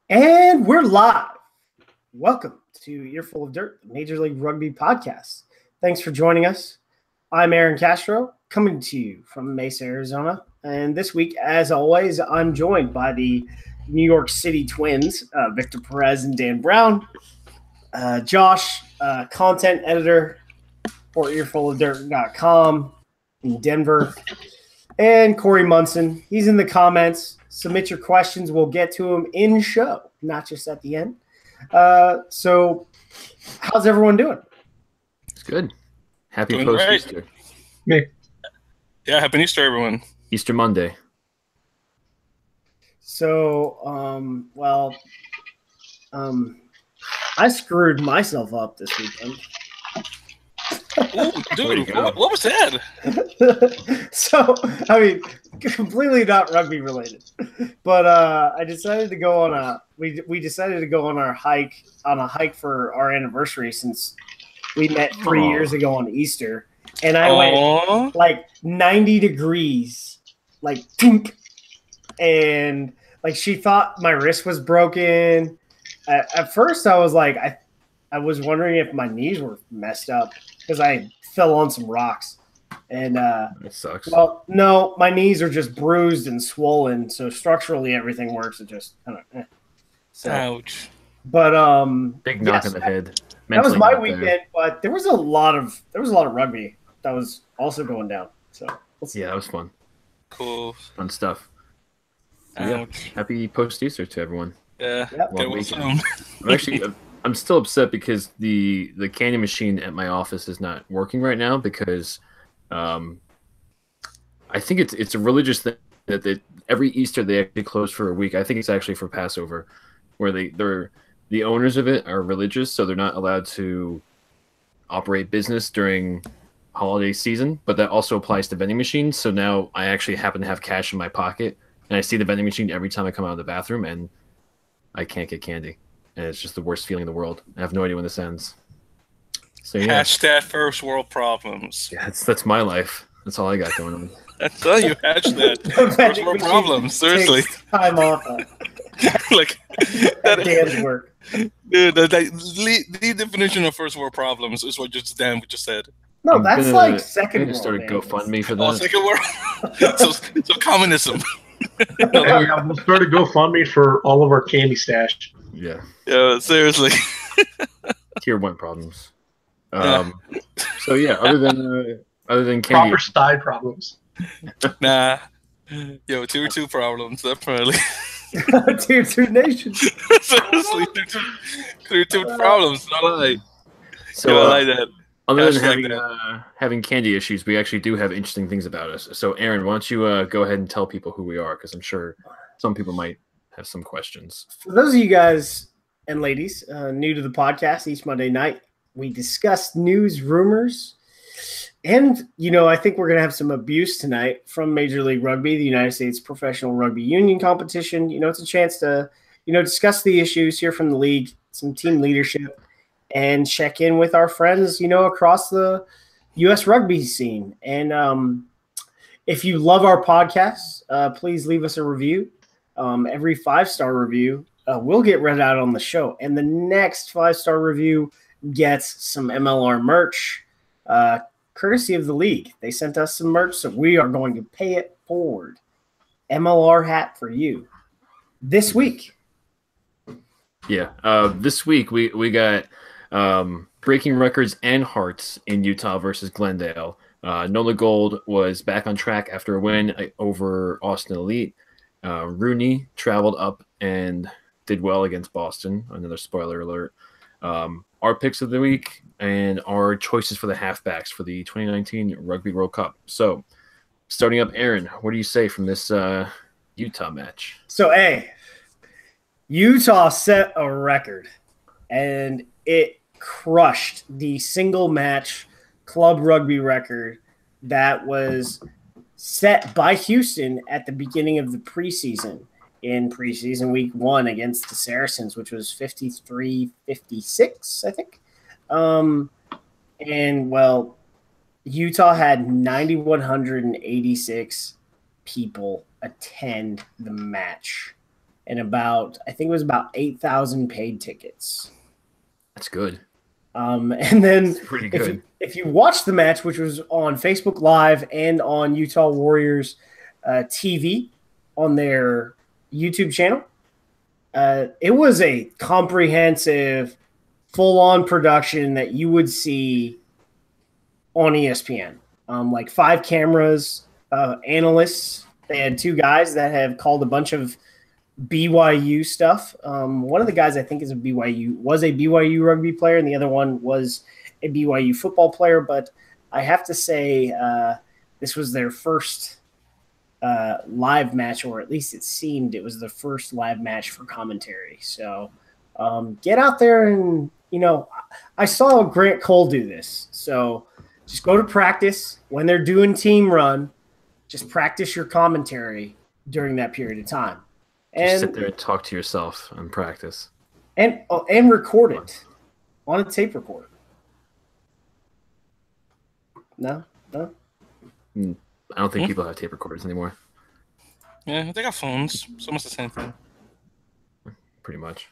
And we're live. Welcome to Earful of Dirt, the Major League Rugby podcast. Thanks for joining us. I'm Aaron Castro, coming to you from Mesa, Arizona. And this week, as always, I'm joined by the New York City Twins, Victor Perez and Dan Brown. Josh, content editor for earfulofdirt.com in Denver. And Corey Munson, he's in the comments. Submit your questions. We'll get to them in show, not just at the end. So how's everyone doing? It's good. Happy post-Easter. Me. Yeah, happy Easter, everyone. Easter Monday. So, I screwed myself up this weekend. Ooh, dude, what was that? So, I mean, completely not rugby related, but I decided to go on we decided to go on a hike for our anniversary since we met 3 years ago on Easter, and I went like 90 degrees, like tink, and like she thought my wrist was broken. At first, I was like, I was wondering if my knees were messed up because I fell on some rocks. And it sucks. Well, no, my knees are just bruised and swollen, so structurally everything works. It just kind of So, ouch. But big knock on the head. That was my weekend, but there was a lot of rugby that was also going down. So yeah, that was fun. Cool. Fun stuff. So, yeah, happy post-Easter to everyone. Yeah. Yep. I'm still upset because the candy machine at my office is not working right now because I think it's a religious thing that every Easter they actually close for a week. I think it's actually for Passover, where the owners of it are religious, so they're not allowed to operate business during holiday season. But that also applies to vending machines. So now I actually happen to have cash in my pocket, and I see the vending machine every time I come out of the bathroom, and I can't get candy. And it's just the worst feeling in the world. I have no idea when this ends. So yeah. Hashtag first world problems. Yeah, that's my life. That's all I got going on. I tell you, hashtag first world problems. Seriously. Time off. Like that Dan's work. Dude, the definition of first world problems is what Dan just said. No, that's like second world. I'm start a GoFundMe for that. Oh, second world. so communism. Yeah, we'll start a GoFundMe for all of our candy stash. Yeah. Yeah, seriously. Tier 1 problems. So yeah, other than candy, proper side problems. Nah. Yo, tier 2 problems, definitely. Tier 2 nations. Seriously, tier 2 problems. Not like. So I like that. Other than having candy issues, we actually do have interesting things about us. So, Aaron, why don't you go ahead and tell people who we are? Because I'm sure some people might have some questions. For those of you guys and ladies new to the podcast, each Monday night, we discuss news, rumors, and, I think we're going to have some abuse tonight from Major League Rugby, the United States Professional Rugby Union competition. It's a chance to, discuss the issues, hear from the league, some team leadership, and check in with our friends, across the U.S. rugby scene. And if you love our podcast, please leave us a review. Every 5-star review will get read out on the show. And the next 5-star review gets some MLR merch, courtesy of the league. They sent us some merch, so we are going to pay it forward. MLR hat for you this week. Yeah, this week we got breaking records and hearts in Utah versus Glendale. NOLA Gold was back on track after a win over Austin Elite. RUNY traveled up and did well against Boston. Another spoiler alert. Our picks of the week and our choices for the halfbacks for the 2019 Rugby World Cup. So, starting up, Aaron, what do you say from this Utah match? So, Utah set a record, and it crushed the single match club rugby record that was set by Houston at the beginning of the preseason in preseason week 1 against the Saracens, which was 53-56, I think. And, well, Utah had 9,186 people attend the match. and I think it was about 8,000 paid tickets. That's good. And then Pretty good. If you watch the match, which was on Facebook Live and on Utah Warriors TV on their YouTube channel, it was a comprehensive, full-on production that you would see on ESPN. Like 5 cameras, analysts. They had 2 guys that have called a bunch of BYU stuff. One of the guys I think was a BYU rugby player, and the other one was a BYU football player. But I have to say this was their first live match, or at least it seemed it was the first live match for commentary. So get out there and, I saw Grant Cole do this. So just go to practice when they're doing team run. Just practice your commentary during that period of time. And just sit there and talk to yourself and practice. And record it on a tape recorder. No? I don't think people have tape recorders anymore. Yeah, they got phones. It's almost the same thing. Pretty much.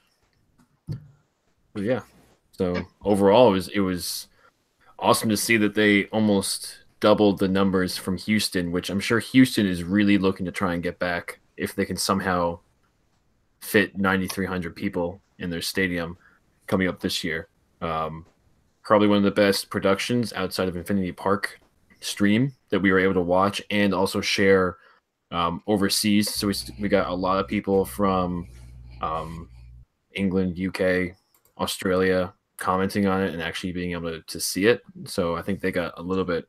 But yeah. So overall, it was awesome to see that they almost doubled the numbers from Houston, which I'm sure Houston is really looking to try and get back if they can somehow fit 9,300 people in their stadium coming up this year. Probably one of the best productions outside of Infinity Park stream that we were able to watch and also share overseas. So we got a lot of people from England, UK, Australia commenting on it and actually being able to see it. So I think they got a little bit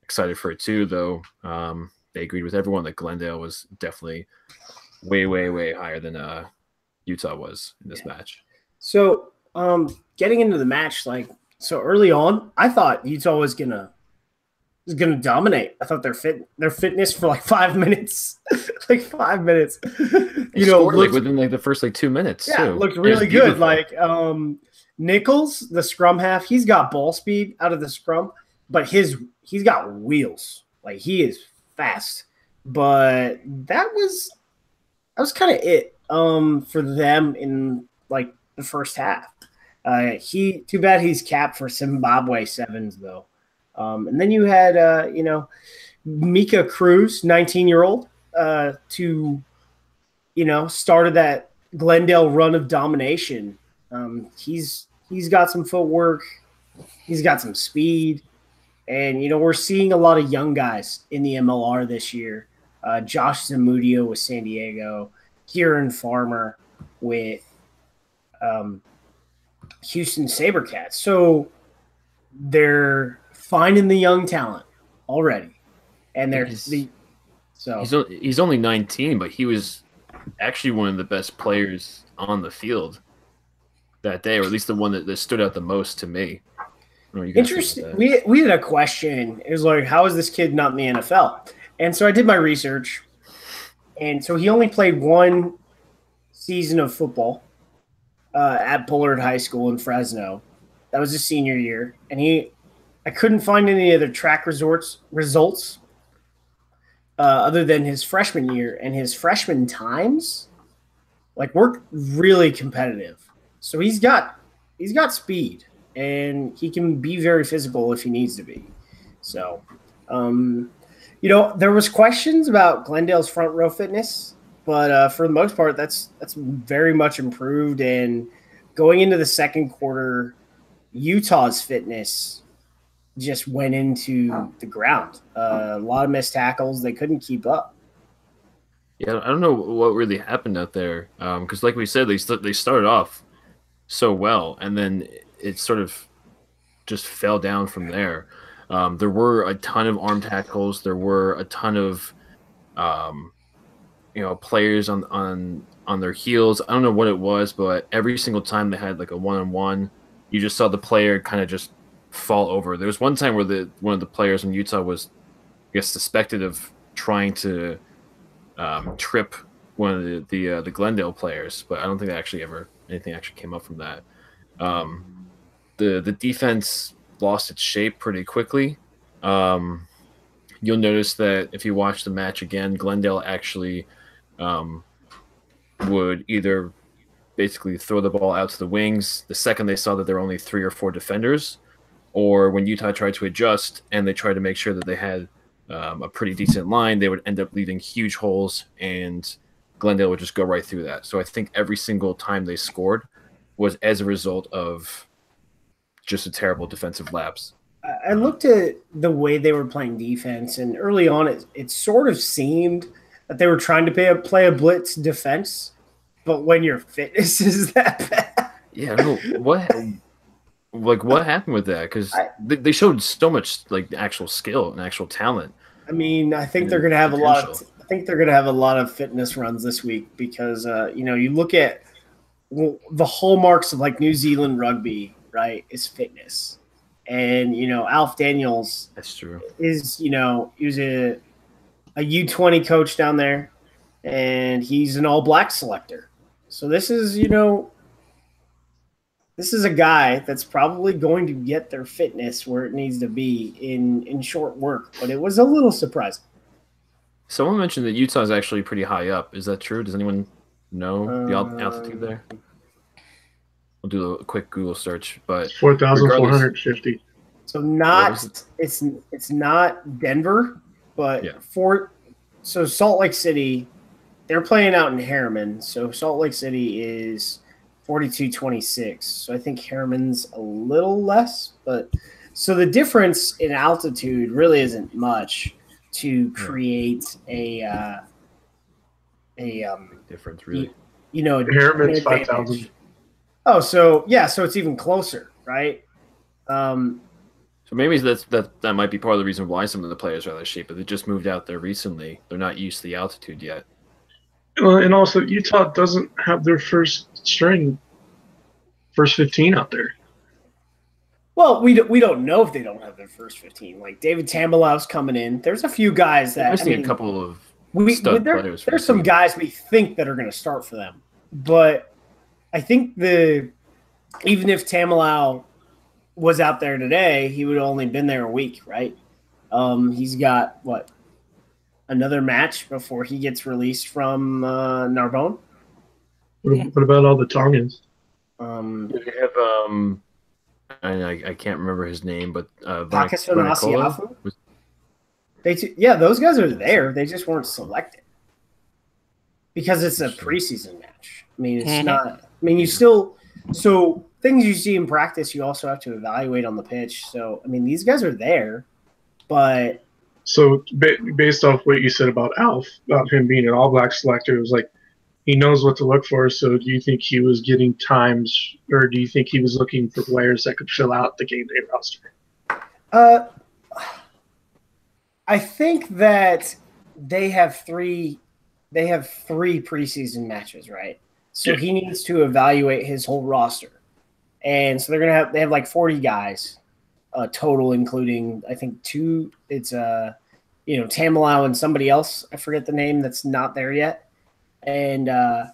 excited for it too, though. They agreed with everyone that Glendale was definitely way, way, way higher than Utah was in this match. So getting into the match, so early on, I thought Utah was gonna dominate. I thought their fitness for 5 minutes, 5 minutes. Scored, within the first 2 minutes. Yeah, too. Looked really good. Nichols, the scrum half, he's got ball speed out of the scrum, but he's got wheels. He is fast. But that was kind of it for them in the first half. Too bad he's capped for Zimbabwe sevens though. And then you had Mika Cruz, 19-year-old, started that Glendale run of domination. He's got some footwork, he's got some speed, and we're seeing a lot of young guys in the MLR this year. Josh Zamudio with San Diego, Kieran Farmer with Houston Sabercats. So they're finding the young talent already, and he's only 19, but he was actually one of the best players on the field that day, or at least the one that stood out the most to me. Interesting. We had a question. It was how is this kid not in the NFL? And so I did my research, and so he only played 1 season of football at Bullard High School in Fresno. That was his senior year, and I couldn't find any other track results other than his freshman year, and his freshman times were really competitive. So he's got speed, and he can be very physical if he needs to be. So, there was questions about Glendale's front row fitness, but for the most part, that's very much improved. And going into the second quarter, Utah's fitness just went into the ground. A lot of missed tackles. They couldn't keep up. Yeah, I don't know what really happened out there. Because like we said, they started off so well, and then it sort of just fell down from there. There were a ton of arm tackles. There were a ton of players on their heels. I don't know what it was, but every single time they had a one-on-one, you just saw the player kind of just fall over. There was one time where one of the players in Utah was, I guess, suspected of trying to trip one of the Glendale players, but I don't think anything actually came up from that. The defense lost its shape pretty quickly. You'll notice that if you watch the match again, Glendale actually would either basically throw the ball out to the wings the second they saw that there were only 3 or 4 defenders, or when Utah tried to adjust and they tried to make sure that they had a pretty decent line, they would end up leaving huge holes, and Glendale would just go right through that. So I think every single time they scored was as a result of just a terrible defensive lapse. I looked at the way they were playing defense, and early on it sort of seemed that they were trying to play a blitz defense, but when your fitness is that bad. Yeah, I don't know what happened with that, because they showed so much like actual skill and actual talent. I mean, I think they're going to have a lot of fitness runs this week because you look at the hallmarks of like New Zealand rugby, right? Is fitness, and Alf Daniels. That's true. Is he was a U20 coach down there, and he's an All Black selector. So this is a guy that's probably going to get their fitness where it needs to be in short work, but it was a little surprising. Someone mentioned that Utah is actually pretty high up. Is that true? Does anyone know the altitude there? We'll do a quick Google search, but 4,450. So it's not Denver, but so Salt Lake City, they're playing out in Harriman. So Salt Lake City is 42.26. So I think Harriman's a little less, but so the difference in altitude really isn't much to create a difference, really. Harriman's 5,000. Oh, so it's even closer, right? So maybe that might be part of the reason why some of the players are out of shape, but they just moved out there recently. They're not used to the altitude yet. And also, Utah doesn't have their first 15 out there. Well, we don't know if they don't have their first 15. Like David Tambalow's coming in. There's a few guys that I've seen a couple of stud players. There's some guys we think that are going to start for them, but I think even if Tamalow was out there today, he would have only been there a week, right? He's got another match before he gets released from Narbonne. What about all the Tongans? They have I can't remember his name, but Asiafu? Those guys are there. They just weren't selected because it's a preseason match. I mean, it's not. I mean, you still things you see in practice, you also have to evaluate on the pitch. So, I mean, these guys are there, but so based off what you said about Alf, about him being an All Black selector, it was like he knows what to look for. So, do you think he was getting times, or do you think he was looking for players that could fill out the game day roster? I think that they have three preseason matches, right? So he needs to evaluate his whole roster. And so they have like 40 guys total, including I think 2. It's Tamalow and somebody else. I forget the name that's not there yet. And so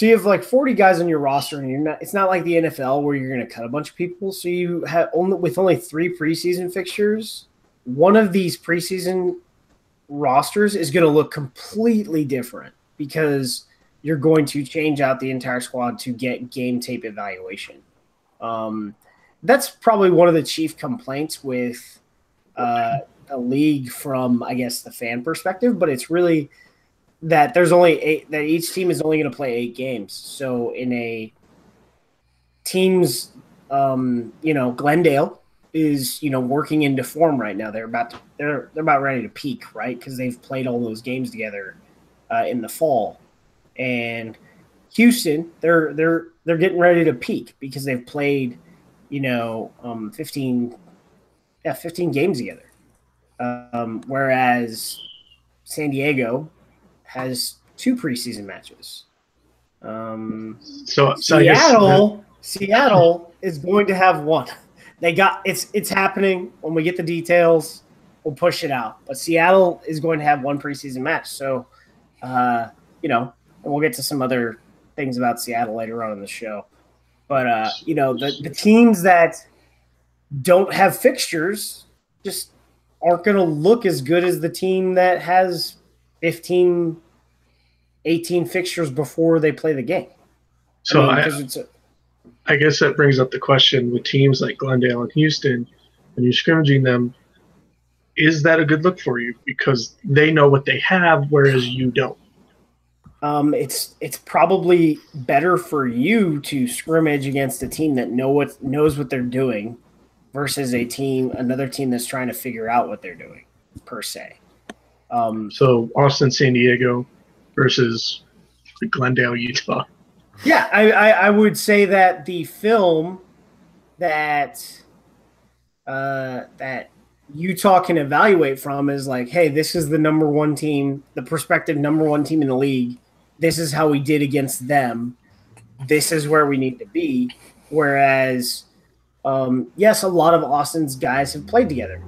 you have like 40 guys on your roster, and it's not like the NFL where you're going to cut a bunch of people. So you have only 3 preseason fixtures. One of these preseason rosters is going to look completely different because you're going to change out the entire squad to get game tape evaluation. That's probably one of the chief complaints with a league from, I guess, the fan perspective, but it's really that there's only 8, that each team is only going to play 8 games. So in a team's, Glendale is, working into form right now. They're about ready to peak, right? Because they've played all those games together in the fall. And Houston, they're getting ready to peak because they've played, 15 games together. Whereas San Diego has 2 preseason matches. So Seattle is going to have 1. It's happening. When we get the details, we'll push it out. But Seattle is going to have 1 preseason match. So, and we'll get to some other things about Seattle later on in the show. But, the teams that don't have fixtures just aren't going to look as good as the team that has 15 18 fixtures before they play the game. So I I guess that brings up the question with teams like Glendale and Houston, when you're scrimmaging them, is that a good look for you? Because they know what they have, whereas you don't. It's probably better for you to scrimmage against a team that knows what they're doing versus another team that's trying to figure out what they're doing, per se. So Austin, San Diego versus Glendale, Utah. Yeah, I would say that the film that that Utah can evaluate from is like, hey, this is the number one team, the prospective number one team in the league. This is how we did against them. This is where we need to be. Whereas, yes, a lot of Austin's guys have played together,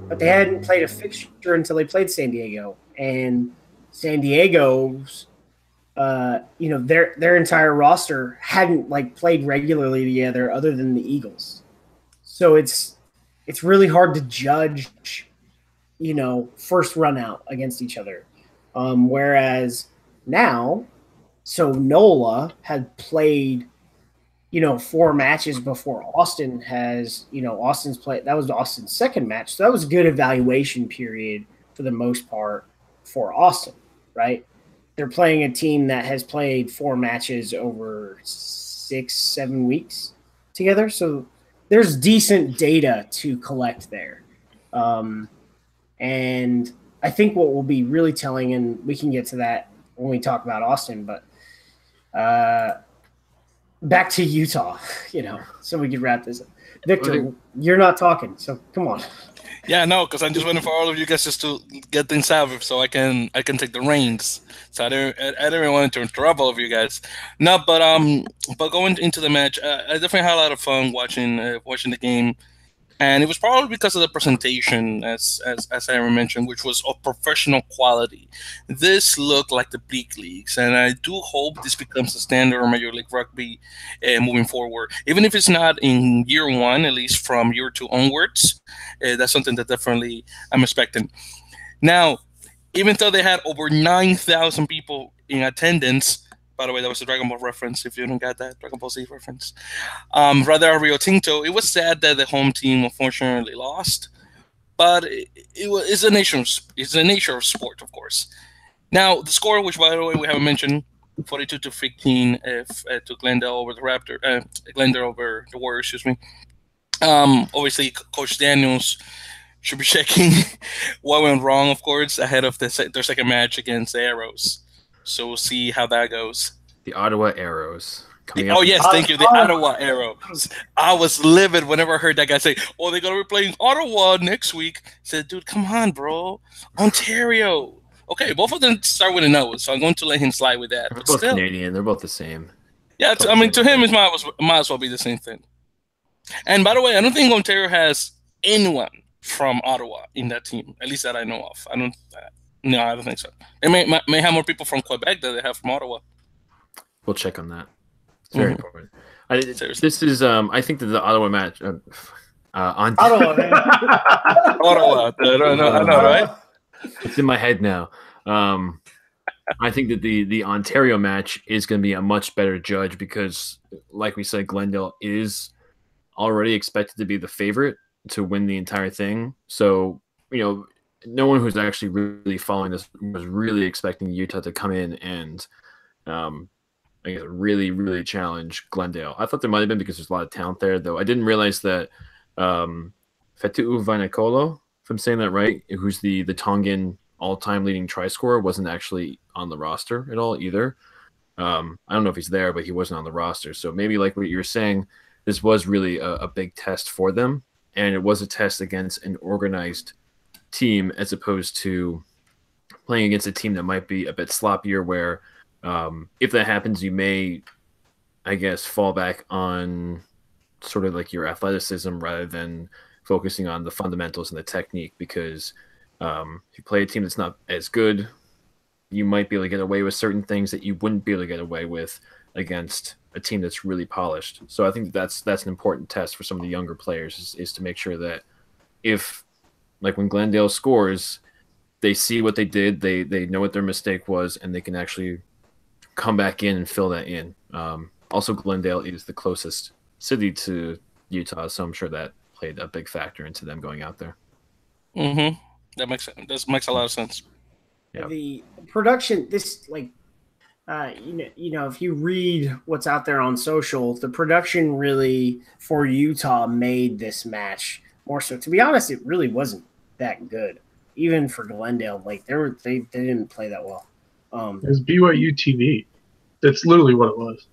but they hadn't played a fixture until they played San Diego. And San Diego's, their entire roster hadn't played regularly together other than the Eagles. So it's really hard to judge, first run out against each other. Whereas now, so NOLA had played, 4 matches before Austin has, Austin's played. That was Austin's second match. So that was a good evaluation period for the most part for Austin, right? They're playing a team that has played 4 matches over 6-7 weeks together. So there's decent data to collect there. And I think what will be really telling, and we can get to that when we talk about Austin, but back to Utah, so we could wrap this up. Victor, you're not talking, so come on. Yeah, no, because I'm just waiting for all of you guys just to get things out so I can take the reins. So I didn't want to interrupt all of you guys. No, but going into the match, I definitely had a lot of fun watching the game, and it was probably because of the presentation, as I mentioned, which was of professional quality. This looked like the big leagues, and I do hope this becomes the standard of Major League Rugby moving forward. Even if it's not in year 1, at least from year 2 onwards, that's something that definitely I'm expecting. Now, even though they had over 9,000 people in attendance, by the way, that was a Dragon Ball reference, if you don't get that, Dragon Ball Z reference. Rather, Rio Tinto, it was sad that the home team unfortunately lost, but it's the nature of sport, of course. Now, the score, which, by the way, we haven't mentioned, 42-15 to Glendale over the Glendale over the Warriors, excuse me. Obviously, Coach Daniels should be checking what went wrong, of course, ahead of their second match against the Arrows. So we'll see how that goes. The Ottawa Arrows. Yes, thank you. The Ottawa Arrows. I was livid whenever I heard that guy say, "Oh, they're gonna be playing Ottawa next week." I said, "Dude, come on, bro. Ontario." Okay, both of them start with an O, so I'm going to let him slide with that. They're both Canadian. They're both the same. Yeah, to him, it might as well be the same thing. And by the way, I don't think Ontario has anyone from Ottawa in that team, at least that I know of. I don't think so. It may have more people from Quebec than they have from Ottawa. We'll check on that. It's very important. This is, I think that the Ottawa match. Ottawa, man. Ottawa. I know, right? It's in my head now. I think that the Ontario match is going to be a much better judge because, like we said, Glendale is already expected to be the favorite to win the entire thing. So, no one who's actually really following this was really expecting Utah to come in and really, really challenge Glendale. I thought there might have been because there's a lot of talent there, though. I didn't realize that Fetu'u Vainikolo, if I'm saying that right, who's the Tongan all-time leading try scorer, wasn't actually on the roster at all either. I don't know if he's there, but he wasn't on the roster. So maybe like what you were saying, this was really a big test for them, and it was a test against an organized team as opposed to playing against a team that might be a bit sloppier where if that happens, you may, I guess, fall back on sort of like your athleticism rather than focusing on the fundamentals and the technique because if you play a team that's not as good, you might be able to get away with certain things that you wouldn't be able to get away with against a team that's really polished. So I think that's an important test for some of the younger players is to make sure that if, like when Glendale scores, they see what they did, they know what their mistake was, and they can actually come back in and fill that in. Also, Glendale is the closest city to Utah, so I'm sure that played a big factor into them going out there. Mm-hmm. That makes a lot of sense. Yeah. The production, this like, if you read what's out there on social, the production really for Utah made this match more so. To be honest, it really wasn't that good, even for Glendale. Like they didn't play that well. It was BYU TV. That's literally what it was.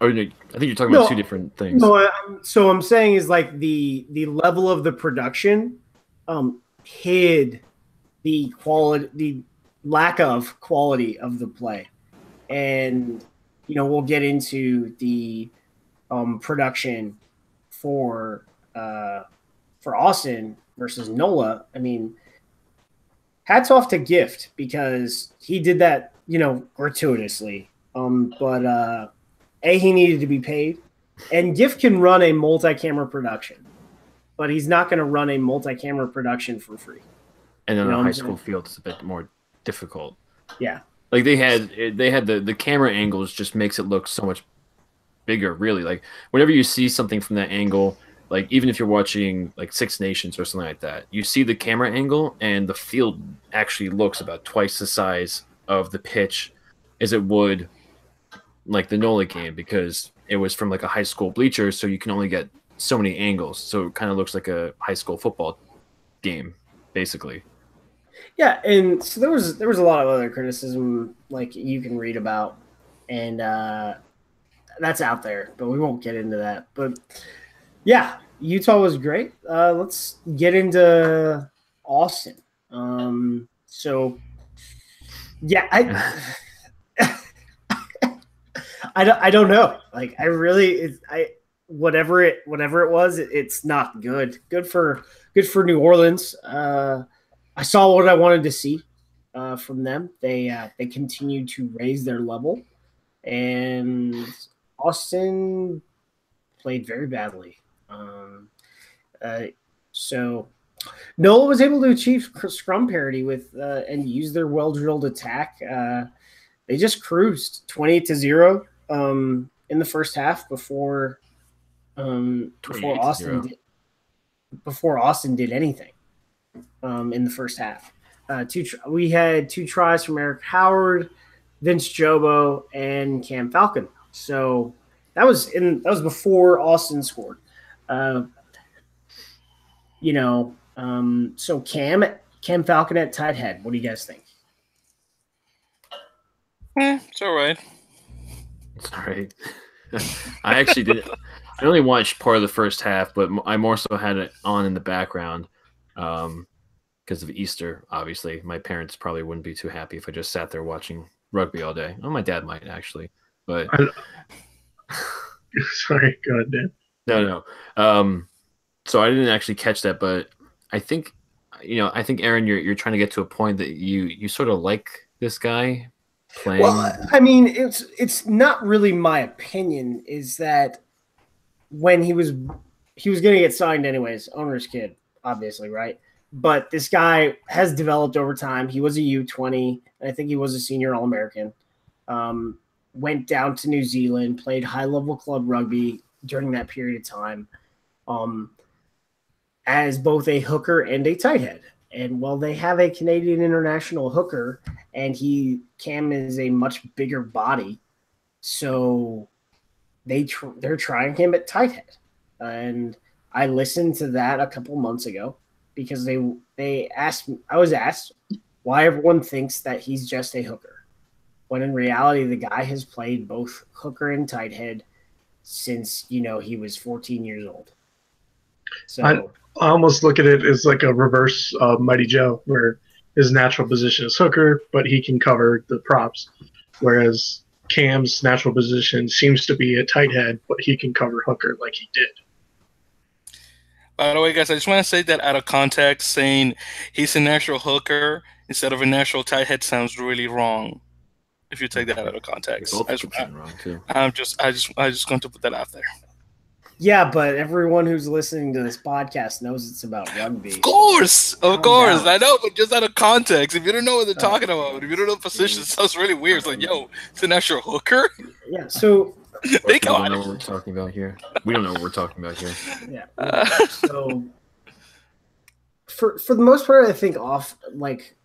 Oh, I think you're talking about two different things. No, so I'm saying is like the level of the production hid the quality, the lack of quality of the play, and we'll get into the production for Austin versus NOLA. I mean, hats off to Gift because he did that gratuitously, but he needed to be paid, and Gift can run a multi-camera production, but he's not going to run a multi-camera production for free. And then the high school field is a bit more difficult. Yeah, like they had the camera angles just makes it look so much bigger. Really, like whenever you see something from that angle, like even if you're watching like Six Nations or something like that, you see the camera angle and the field actually looks about twice the size of the pitch as it would like the NOLA game, because it was from like a high school bleacher, so you can only get so many angles, so it kind of looks like a high school football game basically. Yeah, and so there was a lot of other criticism like you can read about, and that's out there, but we won't get into that. But yeah, Utah was great. Let's get into Austin. So yeah, I don't know. Like whatever it was, it's not good. Good for New Orleans. I saw what I wanted to see from them. They continued to raise their level, and Austin played very badly. So NOLA was able to achieve scrum parity with and use their well-drilled attack. They just cruised 28-0 in the first half before Austin did anything in the first half. We had 2 tries from Eric Howard, Vince Jobo, and Cam Falcon. So that was before Austin scored. So Cam Falcon at tight head. What do you guys think? It's all right. It's all right. I actually did. I only watched part of the first half, but I more so had it on in the background because of Easter. Obviously, my parents probably wouldn't be too happy if I just sat there watching rugby all day. Oh, my dad might actually, but sorry, go ahead, Dan. No. So I didn't actually catch that, but I think Aaron, you're trying to get to a point that you sort of like this guy playing. Well, I mean, it's not really my opinion. Is that when he was going to get signed anyways, owner's kid, obviously, right? But this guy has developed over time. He was a U20. I think he was a senior All-American. Went down to New Zealand, played high-level club rugby during that period of time as both a hooker and a tight head. And while they have a Canadian international hooker, and Cam is a much bigger body, so they're trying him at tight head. And I listened to that a couple months ago because they asked me, I was asked why everyone thinks that he's just a hooker, when in reality the guy has played both hooker and tight head since he was 14 years old. So I almost look at it as like a reverse Mighty Joe, where his natural position is hooker, but he can cover the props, whereas Cam's natural position seems to be a tight head, but he can cover hooker like he did. By the way, guys, I just want to say that out of context, saying he's a natural hooker instead of a natural tight head sounds really wrong. If you take that out of context, Both wrong too. I just going to put that out there. Yeah, but everyone who's listening to this podcast knows it's about rugby. Of course. Calm down. I know, but just out of context, if you don't know what they're talking about, if you don't know the position, it sounds really weird. It's like, yo, it's an extra hooker. Yeah, so They We go don't know what we're talking about here. We don't know what we're talking about here. yeah. So for the most part, I think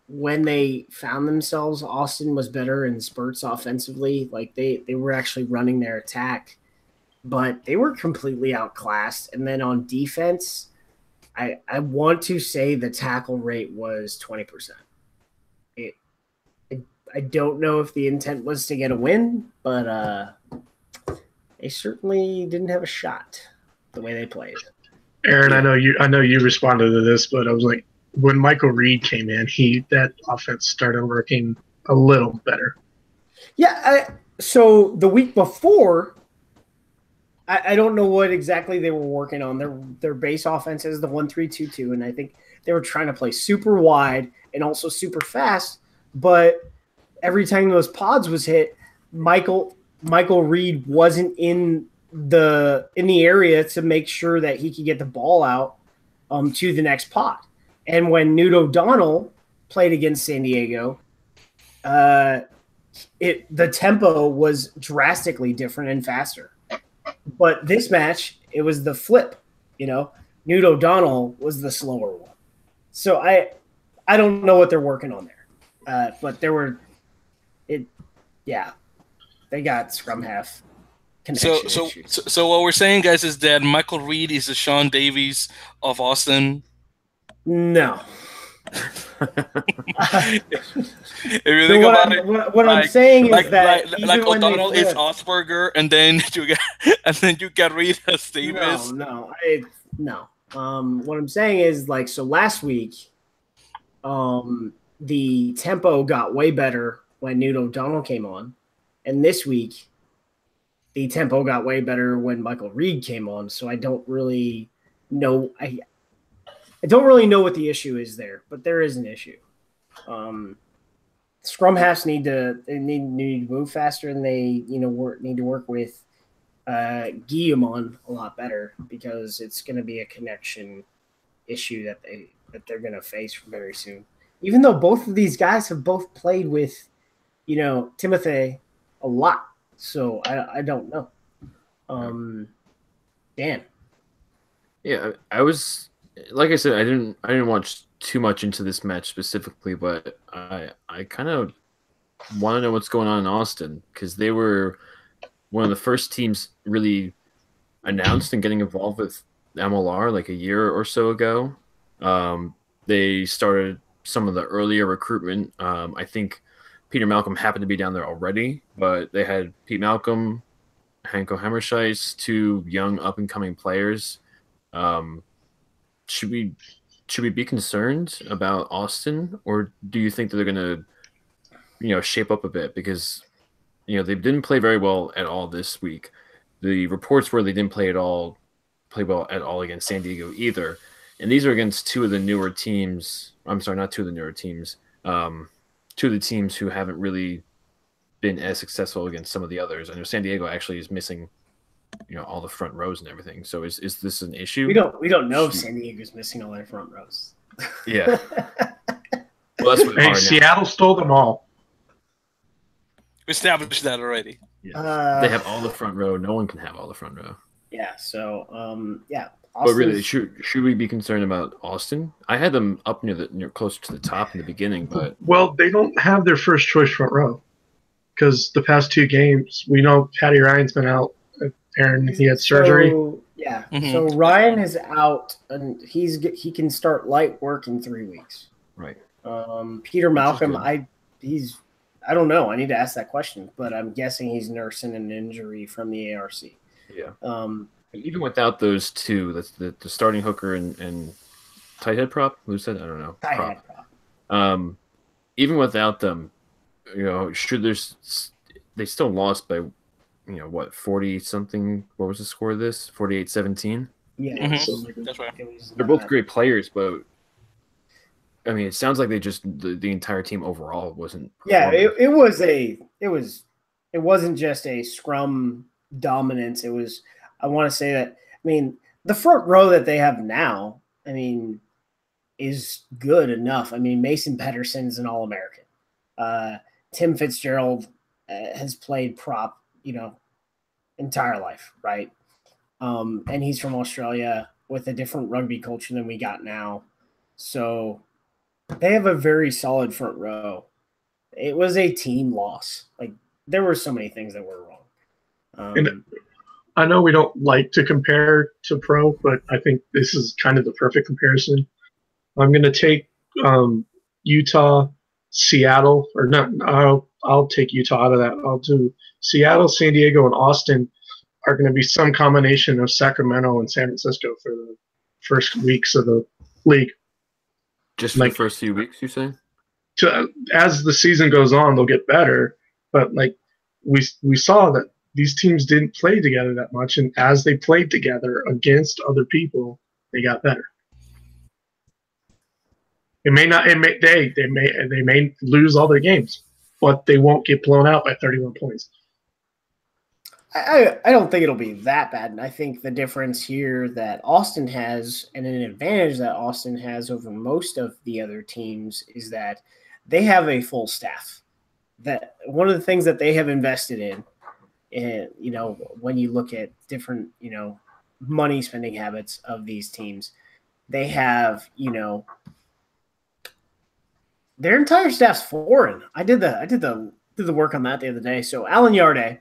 when they found themselves, Austin was better in spurts offensively. Like they were actually running their attack, but they were completely outclassed. And then on defense, I want to say the tackle rate was 20%. I don't know if the intent was to get a win, but they certainly didn't have a shot the way they played. Aaron, I know you responded to this, but I was like, when Michael Reed came in, that offense started working a little better. Yeah, so the week before, I don't know what exactly they were working on. Their base offense is the 1-3-2-2, and I think they were trying to play super wide and also super fast. But every time those pods was hit, Michael Reed wasn't in the area to make sure that he could get the ball out to the next pod. And when Newt O'Donnell played against San Diego, the tempo was drastically different and faster. But this match, it was the flip. Newt O'Donnell was the slower one. So I don't know what they're working on there. But they got scrum half. So what we're saying, guys, is that Michael Reed is the Sean Davies of Austin. No. If you think about it, what I'm saying is that like O'Donnell is Osberger, and then you get Reed as Davis. No. What I'm saying is so last week, the tempo got way better when Newt O'Donnell came on, and this week, the tempo got way better when Michael Reed came on. So I don't really know. I don't really know what the issue is there, but there is an issue. Scrum halves need to move faster, and they need to work with Guillemon a lot better, because it's going to be a connection issue that they're going to face very soon. Even though both of these guys have both played with Timothy a lot, so I don't know. Dan. Yeah, I was. Like I said, I didn't watch too much into this match specifically, but I kind of want to know what's going on in Austin, because they were one of the first teams really announced and getting involved with MLR like a year or so ago. They started some of the earlier recruitment. I think Peter Malcolm happened to be down there already, but they had Pete Malcolm, Hanko Hammerscheis, two young up-and-coming players. Should we be concerned about Austin, or do you think that they're going to, shape up a bit? Because, they didn't play very well at all this week. The reports were they didn't play well at all against San Diego either. And these are against two of the newer teams. I'm sorry, not two of the newer teams. Two of the teams who haven't really been as successful against some of the others. I know San Diego actually is missing all the front rows and everything. So is this an issue? We don't know if San Diego's missing all their front rows. Yeah. Well, that's what Seattle stole them all. We established that already. Yeah. They have all the front row. No one can have all the front row. Yeah. So yeah. But really, should we be concerned about Austin? I had them up near closer to the top in the beginning, but they don't have their first choice front row, because the past two games we know Patty Ryan's been out. Aaron, he had surgery. Yeah. Mm-hmm. So Ryan is out, and he can start light work in 3 weeks. Right. Peter Malcolm, I don't know. I need to ask that question, but I'm guessing he's nursing an injury from the ARC. Yeah. Even without those two, that's the starting hooker and tight head prop. Who said? I don't know. Tight head prop. Even without them, they still lost by 40 something. What was the score of this? 48-17. Yeah, mm-hmm. That's right. They're both great players, but I mean, it sounds like they just the entire team overall wasn't. Yeah, it wasn't just a scrum dominance. It was. I want to say that mean, the front row that they have now, I mean, is good enough. I mean, Mason Pedersen's an All-American. Tim Fitzgerald has played prop, entire life, right? And he's from Australia with a different rugby culture than we got now. So they have a very solid front row. It was a team loss. Like, there were so many things that were wrong. And I know we don't like to compare to pro, but I think this is kind of the perfect comparison. I'm going to take Utah, Seattle, or not. I'll take Utah out of that. I'll do Seattle, San Diego, and Austin are going to be some combination of Sacramento and San Francisco for the first weeks of the league. Just for the first few weeks, you say? As the season goes on, they'll get better. But like we saw that these teams didn't play together that much, and as they played together against other people, they got better. It may not. They may lose all their games, but they won't get blown out by 31 points. I don't think it'll be that bad. And I think the difference here that Austin has, and an advantage that Austin has over most of the other teams, is that they have a full staff. That one of the things that they have invested in, and when you look at different money spending habits of these teams, they have their entire staff's foreign. I did the work on that the other day. So Alan Yarde,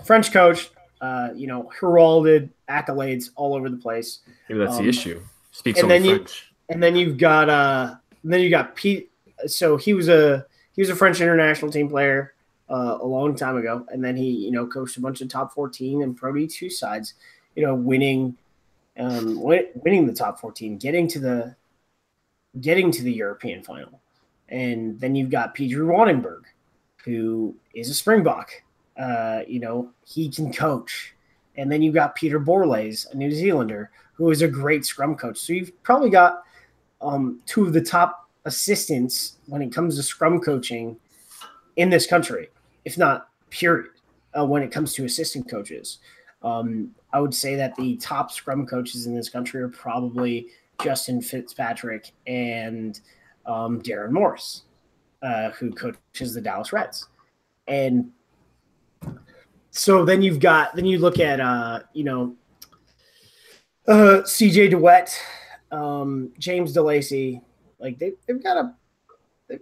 French coach, heralded accolades all over the place. Maybe that's the issue. Speaks only French. And then you got Pete. So he was a French international team player a long time ago, and then he coached a bunch of top 14 and Pro D2 sides. Winning the top 14, getting to the European final, and then you've got Pedro Wanenberg, who is a Springbok. He can coach. And then you've got Peter Borlase, a New Zealander, who is a great scrum coach. So you've probably got two of the top assistants when it comes to scrum coaching in this country, if not period, when it comes to assistant coaches. I would say that the top scrum coaches in this country are probably Justin Fitzpatrick and Darren Morris, who coaches the Dallas Reds. And so then you look at CJ DeWitt, James DeLacy, like they've got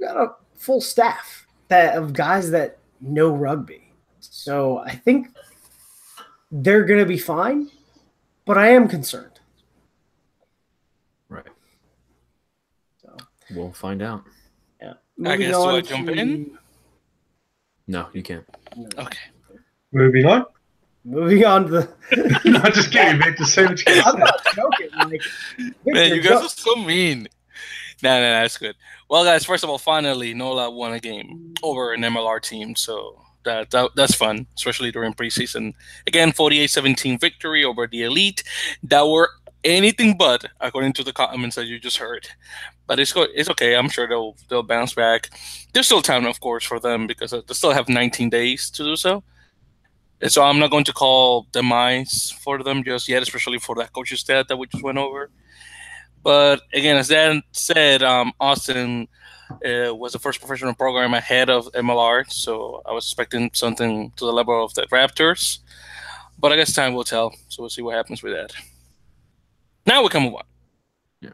a full staff of guys that know rugby. So I think they're going to be fine, but I am concerned. Right. So we'll find out. Yeah. I guess do I jump in? No, you can't. Okay. Moving on. Moving on to the. I'm just kidding, Vic. The same. I'm not joking. Like, man, you guys are so mean. No, that's good. Well, guys, first of all, finally, NOLA won a game over an MLR team, so that's fun, especially during preseason. Again, 48-17 victory over the Elite that were anything but, according to the comments that you just heard. But it's okay. I'm sure they'll bounce back. There's still time, of course, for them because they still have 19 days to do so. And so I'm not going to call demise for them just yet, especially for that coaching stat that we just went over. But again, as Dan said, Austin was the first professional program ahead of MLR, so I was expecting something to the level of the Raptors. But I guess time will tell, so we'll see what happens with that. Now we can move on. Yeah,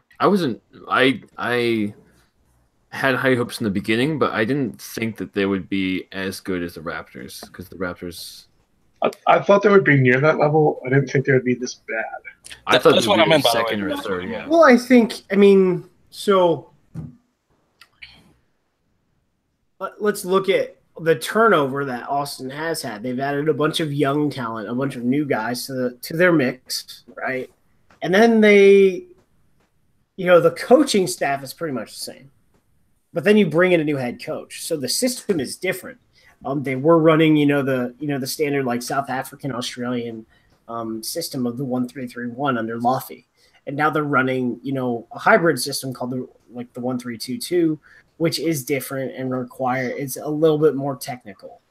I had high hopes in the beginning, but I didn't think that they would be as good as the Raptors because the Raptors. I thought they would be near that level. I didn't think they would be this bad. I thought that's what I meant by second or third. Yeah. Well, so let's look at the turnover that Austin has had. They've added a bunch of young talent, a bunch of new guys to their mix, right? And then the coaching staff is pretty much the same. But then you bring in a new head coach. So the system is different. They were running, the standard like South African, Australian system of the 1-3-3-1 under Loffy. And now they're running, a hybrid system called the 1-3-2-2, which is different and it's a little bit more technical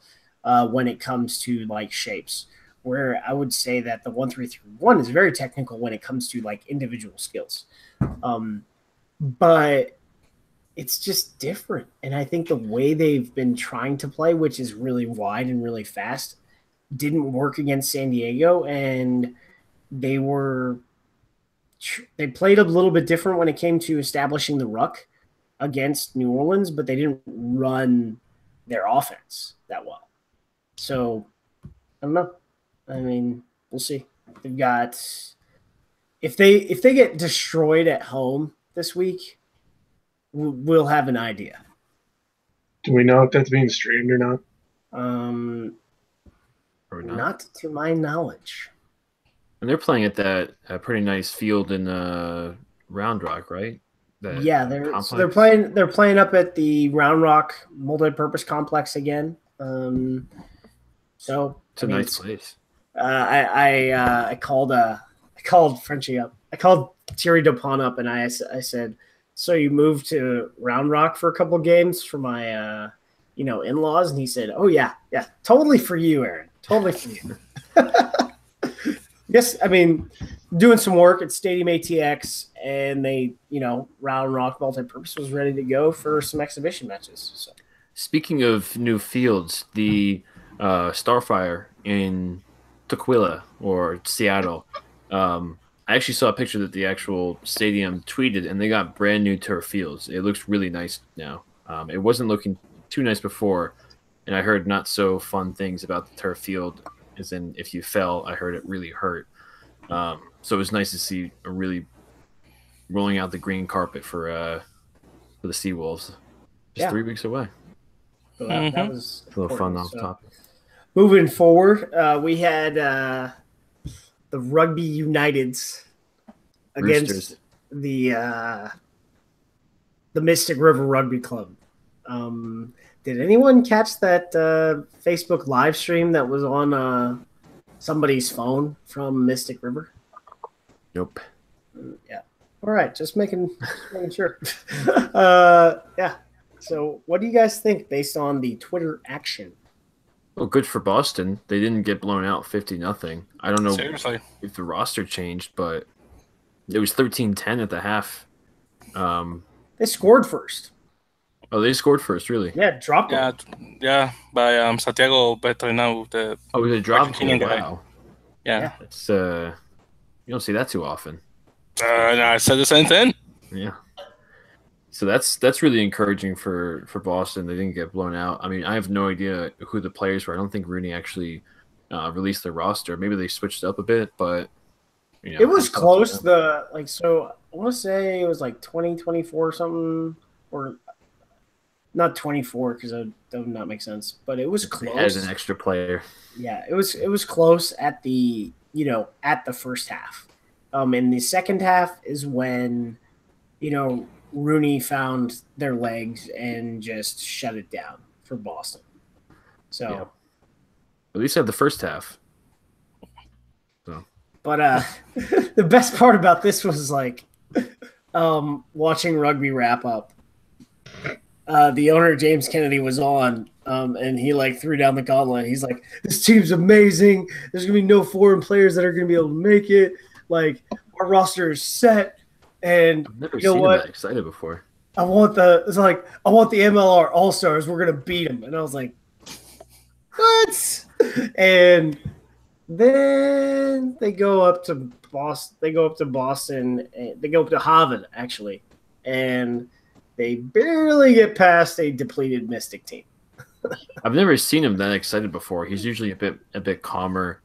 when it comes to like shapes. where I would say that the 1-3-3-1 is very technical when it comes to like individual skills. But it's just different. And I think the way they've been trying to play, which is really wide and really fast, didn't work against San Diego. And they played a little bit different when it came to establishing the ruck against New Orleans, but they didn't run their offense that well. So I don't know. I mean, we'll see. They've got if they get destroyed at home this week, we'll have an idea. Do we know if that's being streamed or not? Or not to my knowledge. And they're playing at that pretty nice field in Round Rock, right? Yeah, they're playing up at the Round Rock multi-purpose complex again. So it's a nice place. I called Frenchie up. I called Thierry Dupont up, and I said, "So you moved to Round Rock for a couple games for my in-laws?" And he said, "Oh yeah, totally for you, Aaron. Totally for you." Yes, I mean, doing some work at Stadium ATX, and they, Round Rock multi-purpose was ready to go for some exhibition matches. So. Speaking of new fields, the Starfire in Tukwila or Seattle, I actually saw a picture that the actual stadium tweeted, and they got brand new turf fields. It looks really nice now. It wasn't looking too nice before, and I heard not so fun things about the turf field. As in, if you fell, I heard it really hurt. So it was nice to see a really rolling out the green carpet for the Seawolves. Just 3 weeks away. So that was a little fun off topic. Moving forward, we had the Rugby Uniteds against Roosters. the Mystic River Rugby Club. Did anyone catch that Facebook live stream that was on somebody's phone from Mystic River? Nope. Yeah. All right. Just making sure. Yeah. So what do you guys think based on the Twitter action? Well, good for Boston. They didn't get blown out 50-0. I don't know if the roster changed, but it was 13-10 at the half. They scored first. Oh, they scored first, really? Yeah, dropped it. Yeah, by Santiago Petrinau. Oh, they dropped it. Wow. Yeah. It's you don't see that too often. I said the same thing. Yeah. So that's really encouraging for Boston. They didn't get blown out. I mean, I have no idea who the players were. I don't think RUNY actually released their roster. Maybe they switched up a bit, but it was close. I want to say it was like 2024 or something, or not 24 because that would not make sense. But it was close. As an extra player. Yeah, it was close at the first half. In the second half is when RUNY found their legs and just shut it down for Boston. So, yeah. At least at the first half. So. But the best part about this was like watching rugby wrap up. The owner James Kennedy was on, and he threw down the gauntlet. He's like, "This team's amazing. There's gonna be no foreign players that are gonna be able to make it. Like, our roster is set." And I've never seen that excited before. I want the MLR All Stars. We're gonna beat them. And I was like, what? And then they go up to Boston. They go up to Boston. They go up to Haven actually, and they barely get past a depleted Mystic team. I've never seen him that excited before. He's usually a bit calmer,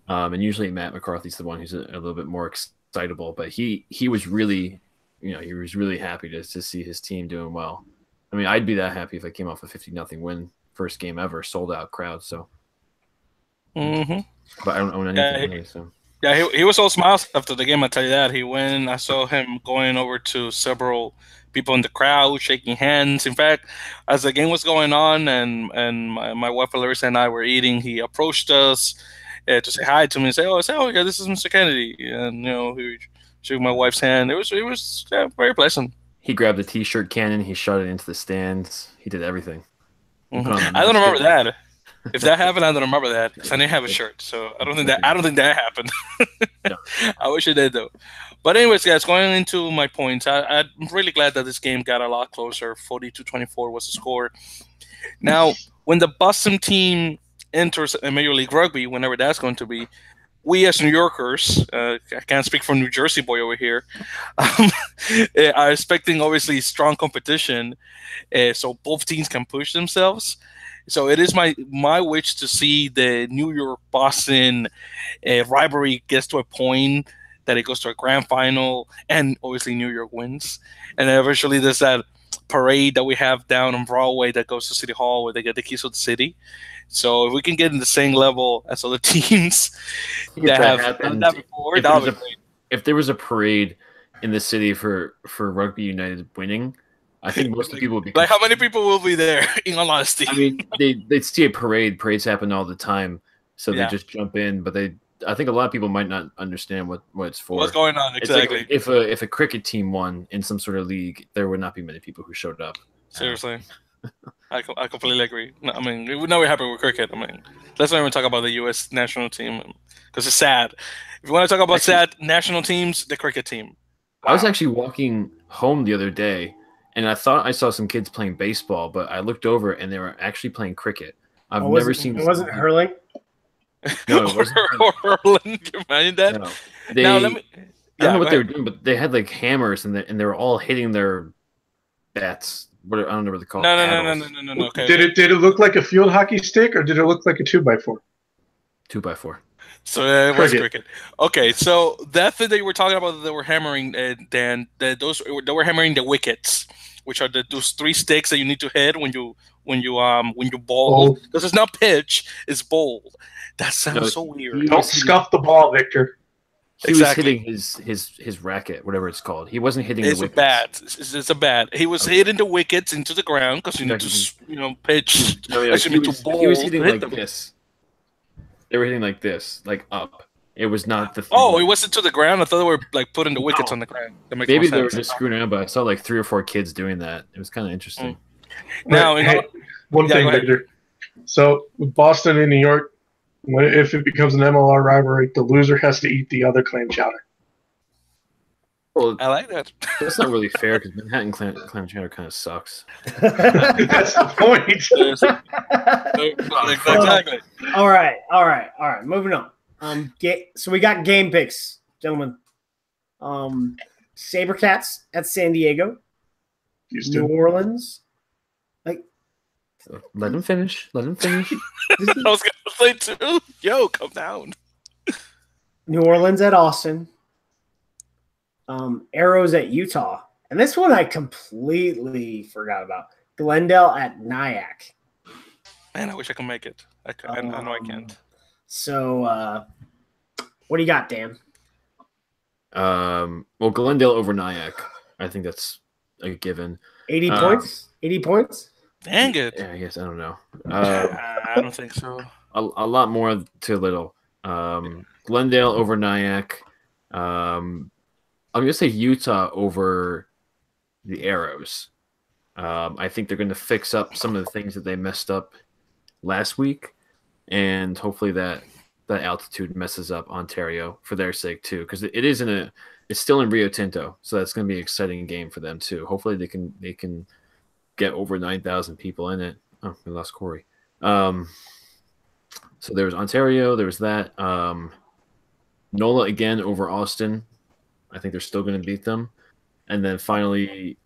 and usually Matt McCarthy's the one who's a little bit more excitable. But he was really, he was really happy to see his team doing well. I mean, I'd be that happy if I came off a 50-0 win, first game ever, sold out crowd. So, but I don't own anything. Really, so. Yeah, he was all smiles after the game. I tell you that. He went. I saw him going over to several people in the crowd, shaking hands. In fact, as the game was going on, and my wife Larissa and I were eating, he approached us to say hi to me and say, "Oh yeah, this is Mr. Kennedy." And he shook my wife's hand. It was very pleasant. He grabbed the T-shirt cannon. He shot it into the stands. He did everything. I don't remember that. If that happened, I don't remember that because I didn't have a shirt, so I don't think that happened. No. I wish it did though. But anyways, guys, going into my points, I'm really glad that this game got a lot closer. 42-24 was the score. Now, when the Boston team enters Major League Rugby, whenever that's going to be, we as New Yorkers, I can't speak for New Jersey boy over here, are expecting obviously strong competition, so both teams can push themselves. So it is my wish to see the New York Boston rivalry gets to a point that it goes to a grand final, and obviously New York wins, and then eventually there's that parade that we have down on Broadway that goes to City Hall where they get the keys of the city. So if we can get in the same level as other teams that have done that before, that would be great. If there was a parade in the city for Rugby United winning, I think most of the people would be like, how many people will be there? In all honesty, I mean, they'd see a parade. Parades happen all the time, so they just jump in. But I think a lot of people might not understand what it's for. What's going on exactly? Like if a cricket team won in some sort of league, there would not be many people who showed up. Seriously. I completely agree. No, I mean, we're not happy with cricket. I mean, let's not even talk about the U.S. national team because it's sad. If you want to talk about sad national teams, the cricket team. Wow. I was actually walking home the other day, and I thought I saw some kids playing baseball, but I looked over, and they were actually playing cricket. I've never seen. It wasn't hurling? No, it wasn't hurling. Can you imagine that? No. Now, let me... I don't know what they were doing, but they had like hammers, and they were all hitting their bats. I don't know what they call it. No. Okay. Did it look like a field hockey stick, or did it look like a 2x4? 2x4. So it was cricket. Okay, so that thing that you were talking about, that they were hammering, Dan, they were hammering the wickets, which are those 3 sticks that you need to hit when you bowl. Because it's not pitch, it's bowl. That sounds so weird. Don't scuff the ball, Victor. He was hitting his racket, whatever it's called. He wasn't hitting the wickets. It's a bat. He was hitting the wickets into the ground because you need to pitch. No, he was hitting like this. They were hitting like this, like up. It was not the thing. Oh, it wasn't to the ground? I thought they were like putting the wickets on the ground. Maybe they were just screwing around, but I saw like 3 or 4 kids doing that. It was kind of interesting. Now, one thing, Victor. So with Boston and New York, if it becomes an MLR rivalry, the loser has to eat the other clam chowder. Well, I like that. That's not really fair because Manhattan clam chowder kind of sucks. That's the point. Exactly. All right. Moving on. So we got game picks, gentlemen. Sabercats at San Diego. Houston. New Orleans. Let him finish. I was gonna say too. Yo, come down. New Orleans at Austin. Arrows at Utah. And this one I completely forgot about. Glendale at Nyack. Man, I wish I could make it. I know I can't. So, what do you got, Dan? Well, Glendale over Nyack. I think that's a given. 80 points? 80 points? Dang it. Yeah, I guess. I don't know. I don't think so. A lot more to little. Glendale over Nyack. I'm going to say Utah over the Arrows. I think they're going to fix up some of the things that they messed up last week, and hopefully that altitude messes up Ontario for their sake too, because it's still in Rio Tinto, so that's going to be an exciting game for them too. Hopefully they can get over 9,000 people in it. Oh, we lost Corey. So there was Ontario, there was that. NOLA again over Austin. I think they're still going to beat them. And then finally,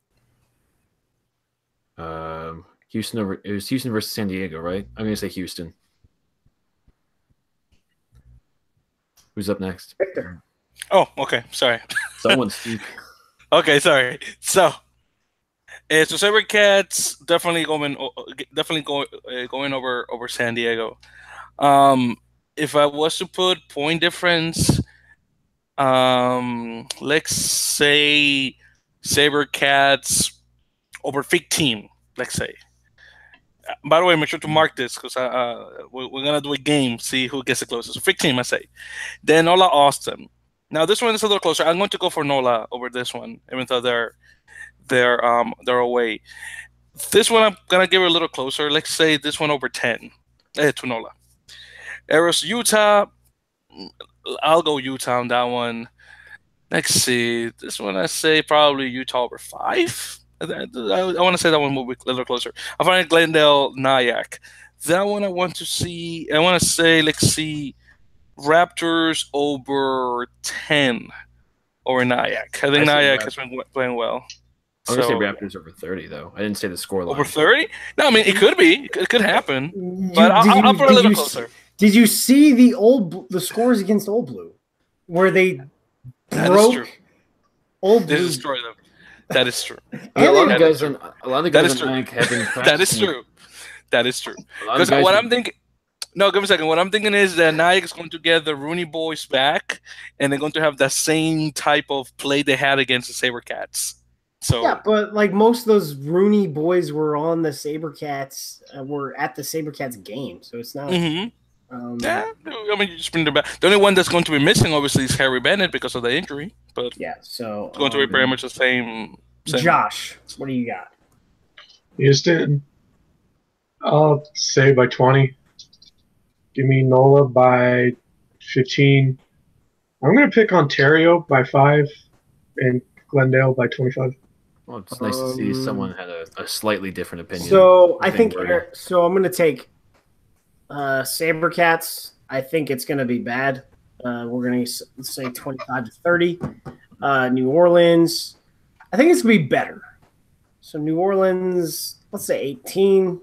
Houston versus San Diego, right? I'm going to say Houston. Who's up next? Victor. Oh, okay. Sorry. Someone speak. Okay, sorry. So Sabercats definitely going over San Diego. If I was to put point difference, let's say Sabercats over 15. Let's say. By the way, make sure to mark this because we're gonna do a game, see who gets the closest. 15, I say. Then NOLA Austin. Now this one is a little closer. I'm going to go for NOLA over this one, even though they're away. This one I'm gonna give it a little closer. Let's say this one over 10. To NOLA. Arrows, Utah. I'll go Utah on that one. Let's see. This one I say probably Utah over 5. I want to say that one will be a little closer. I find Glendale, Nyack. That one I want to see. I want to say, let's see, Raptors over 10 over Nyack. I think Nyack has been playing well. I'm going to say Raptors over 30, though. I didn't say the score line. Over 30? No, I mean, it could be. It could happen. But I'll put a little closer. Did you see the scores against Old Blue? Where they broke Old Blue? They destroyed them. That is true. A lot of the guys on Nyack have been practicing. That is true. That is true. Because what I'm thinking... No, give me a second. What I'm thinking is that Nyack is going to get the RUNY boys back, and they're going to have the same type of play they had against the SaberCats. So yeah, but like most of those RUNY boys were on the SaberCats, were at the SaberCats game, so it's not. Yeah, I mean, you just bring them back. The only one that's going to be missing, obviously, is Harry Bennett because of the injury. But yeah, so it's going to be pretty much the same. Josh, what do you got? Houston, I'll say by 20. Give me NOLA by 15. I'm going to pick Ontario by 5 and Glendale by 25. Well, it's nice to see someone had a slightly different opinion. So I think so. I'm going to take SaberCats. I think it's going to be bad. We're going to say 25 to 30. New Orleans, I think it's going to be better. So New Orleans, let's say 18.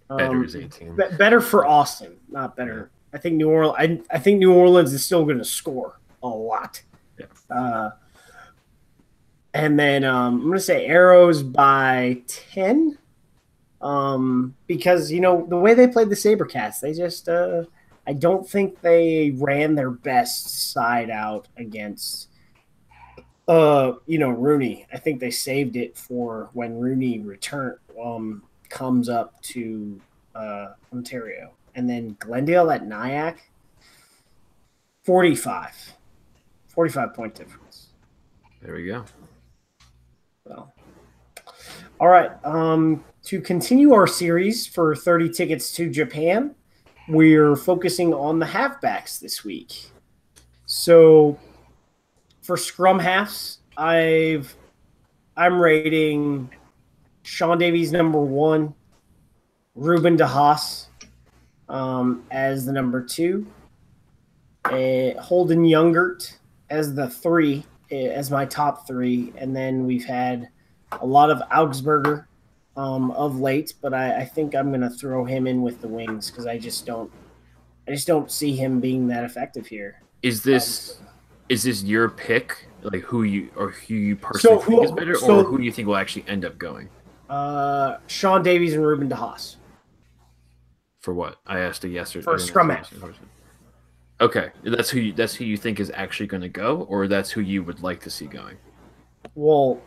Better is 18. Better for Austin, not better. I think New Orleans. I think New Orleans is still going to score a lot. Yeah. And then I'm going to say Arrows by 10. Because the way they played the SaberCats, they just I don't think they ran their best side out against RUNY. I think they saved it for when RUNY comes up to Ontario. And then Glendale at Nyack, 45 point difference. There we go. Well, all right. To continue our series for 30 tickets to Japan, we're focusing on the halfbacks this week. So for scrum halves, I'm rating Sean Davies number 1, Ruben DeHaas as the number 2, Holden Youngert as the 3, as my top 3, and then we've had a lot of Augsburger of late, but I think I'm going to throw him in with the wings because I just don't see him being that effective here. Is this your pick? Like who you personally think is better, or who do you think will actually end up going? Sean Davies and Ruben DeHaas. For what? I asked a yes or for scrum half. Okay, that's who you think is actually going to go, or that's who you would like to see going? Well,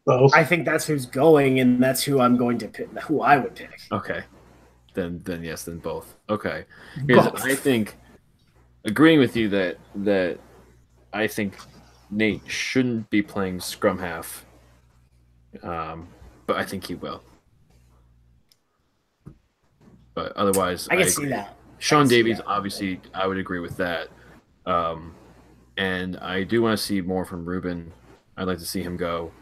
both. I think that's who's going, and that's who I'm going to pick. Who I would pick. Okay, then yes, then both. Okay, because I think agreeing with you that I think Nate shouldn't be playing scrum half, but I think he will. But otherwise, I can see that. Sean Davies, obviously, I would agree with that. And I do want to see more from Ruben. I'd like to see him go.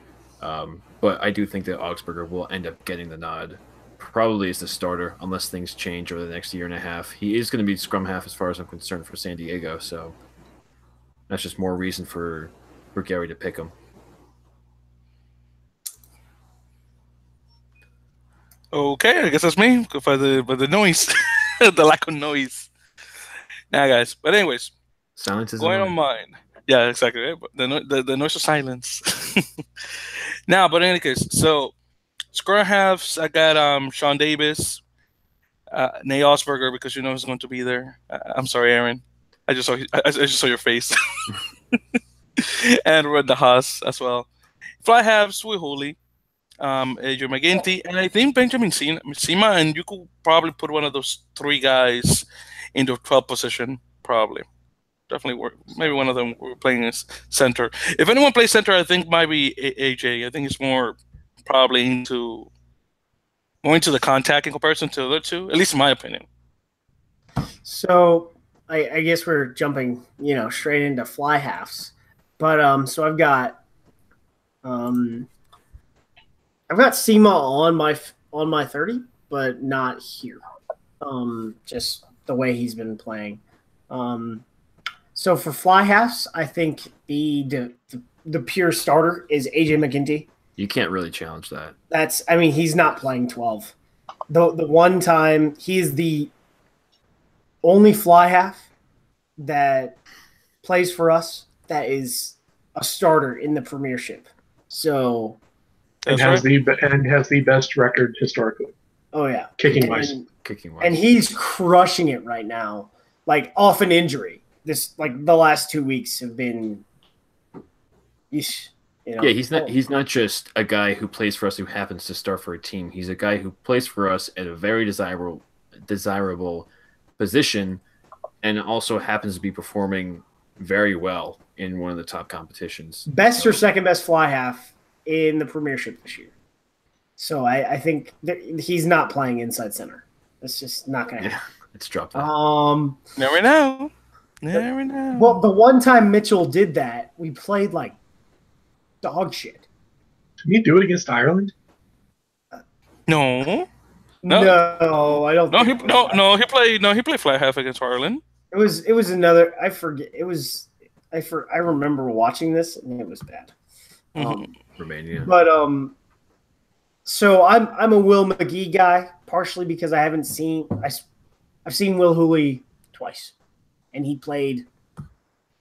But I do think that Augsburger will end up getting the nod, probably as the starter, unless things change over the next year and a half. He is going to be scrum half as far as I'm concerned for San Diego, so that's just more reason for Gary to pick him. Okay, I guess that's me by the noise, the lack of noise. Nah, guys. But anyways, silence is going on mine. Yeah, exactly. The noise of silence. Now, but in any case, so scrum halves, I got Sean Davis, Nate Osberger, because he's going to be there. I'm sorry, Aaron. I just saw your face. And Red DeHaas as well. Fly halves, Sui Hooley. Adrian McGinty, and I think Benjamin Sima, and you could probably put one of those 3 guys in the 12th position, probably. Definitely work. Maybe one of them were playing as center. If anyone plays center, I think might be AJ. I think he's more probably into more into the contact in comparison to the other two, at least in my opinion. So I guess we're jumping, straight into fly halves. But so I've got SEMA on my 30, but not here. Just the way he's been playing. So for fly halves, I think the pure starter is AJ McGinty. You can't really challenge that. He's not playing 12. The one time he's the only fly half that plays for us that is a starter in the Premiership. So and has the best record historically. Oh yeah, kicking wise. And he's crushing it right now, like off an injury. The last 2 weeks have been. Yeah, he's not just a guy who plays for us who happens to start for a team. He's a guy who plays for us at a very desirable position, and also happens to be performing very well in one of the top competitions. Best or second best fly half in the Premiership this year. So I think he's not playing inside center. That's just not going to happen. It's dropped. Never know. Never know. Well, the one time Mitchell did that, we played like dog shit. Did he do it against Ireland? No, I don't. He played fly half against Ireland. It was another. I forget. It was. I remember watching this and it was bad. Romania. But so I'm a Will McGee guy, partially because I haven't seen. I've seen Will Hooley twice, and he played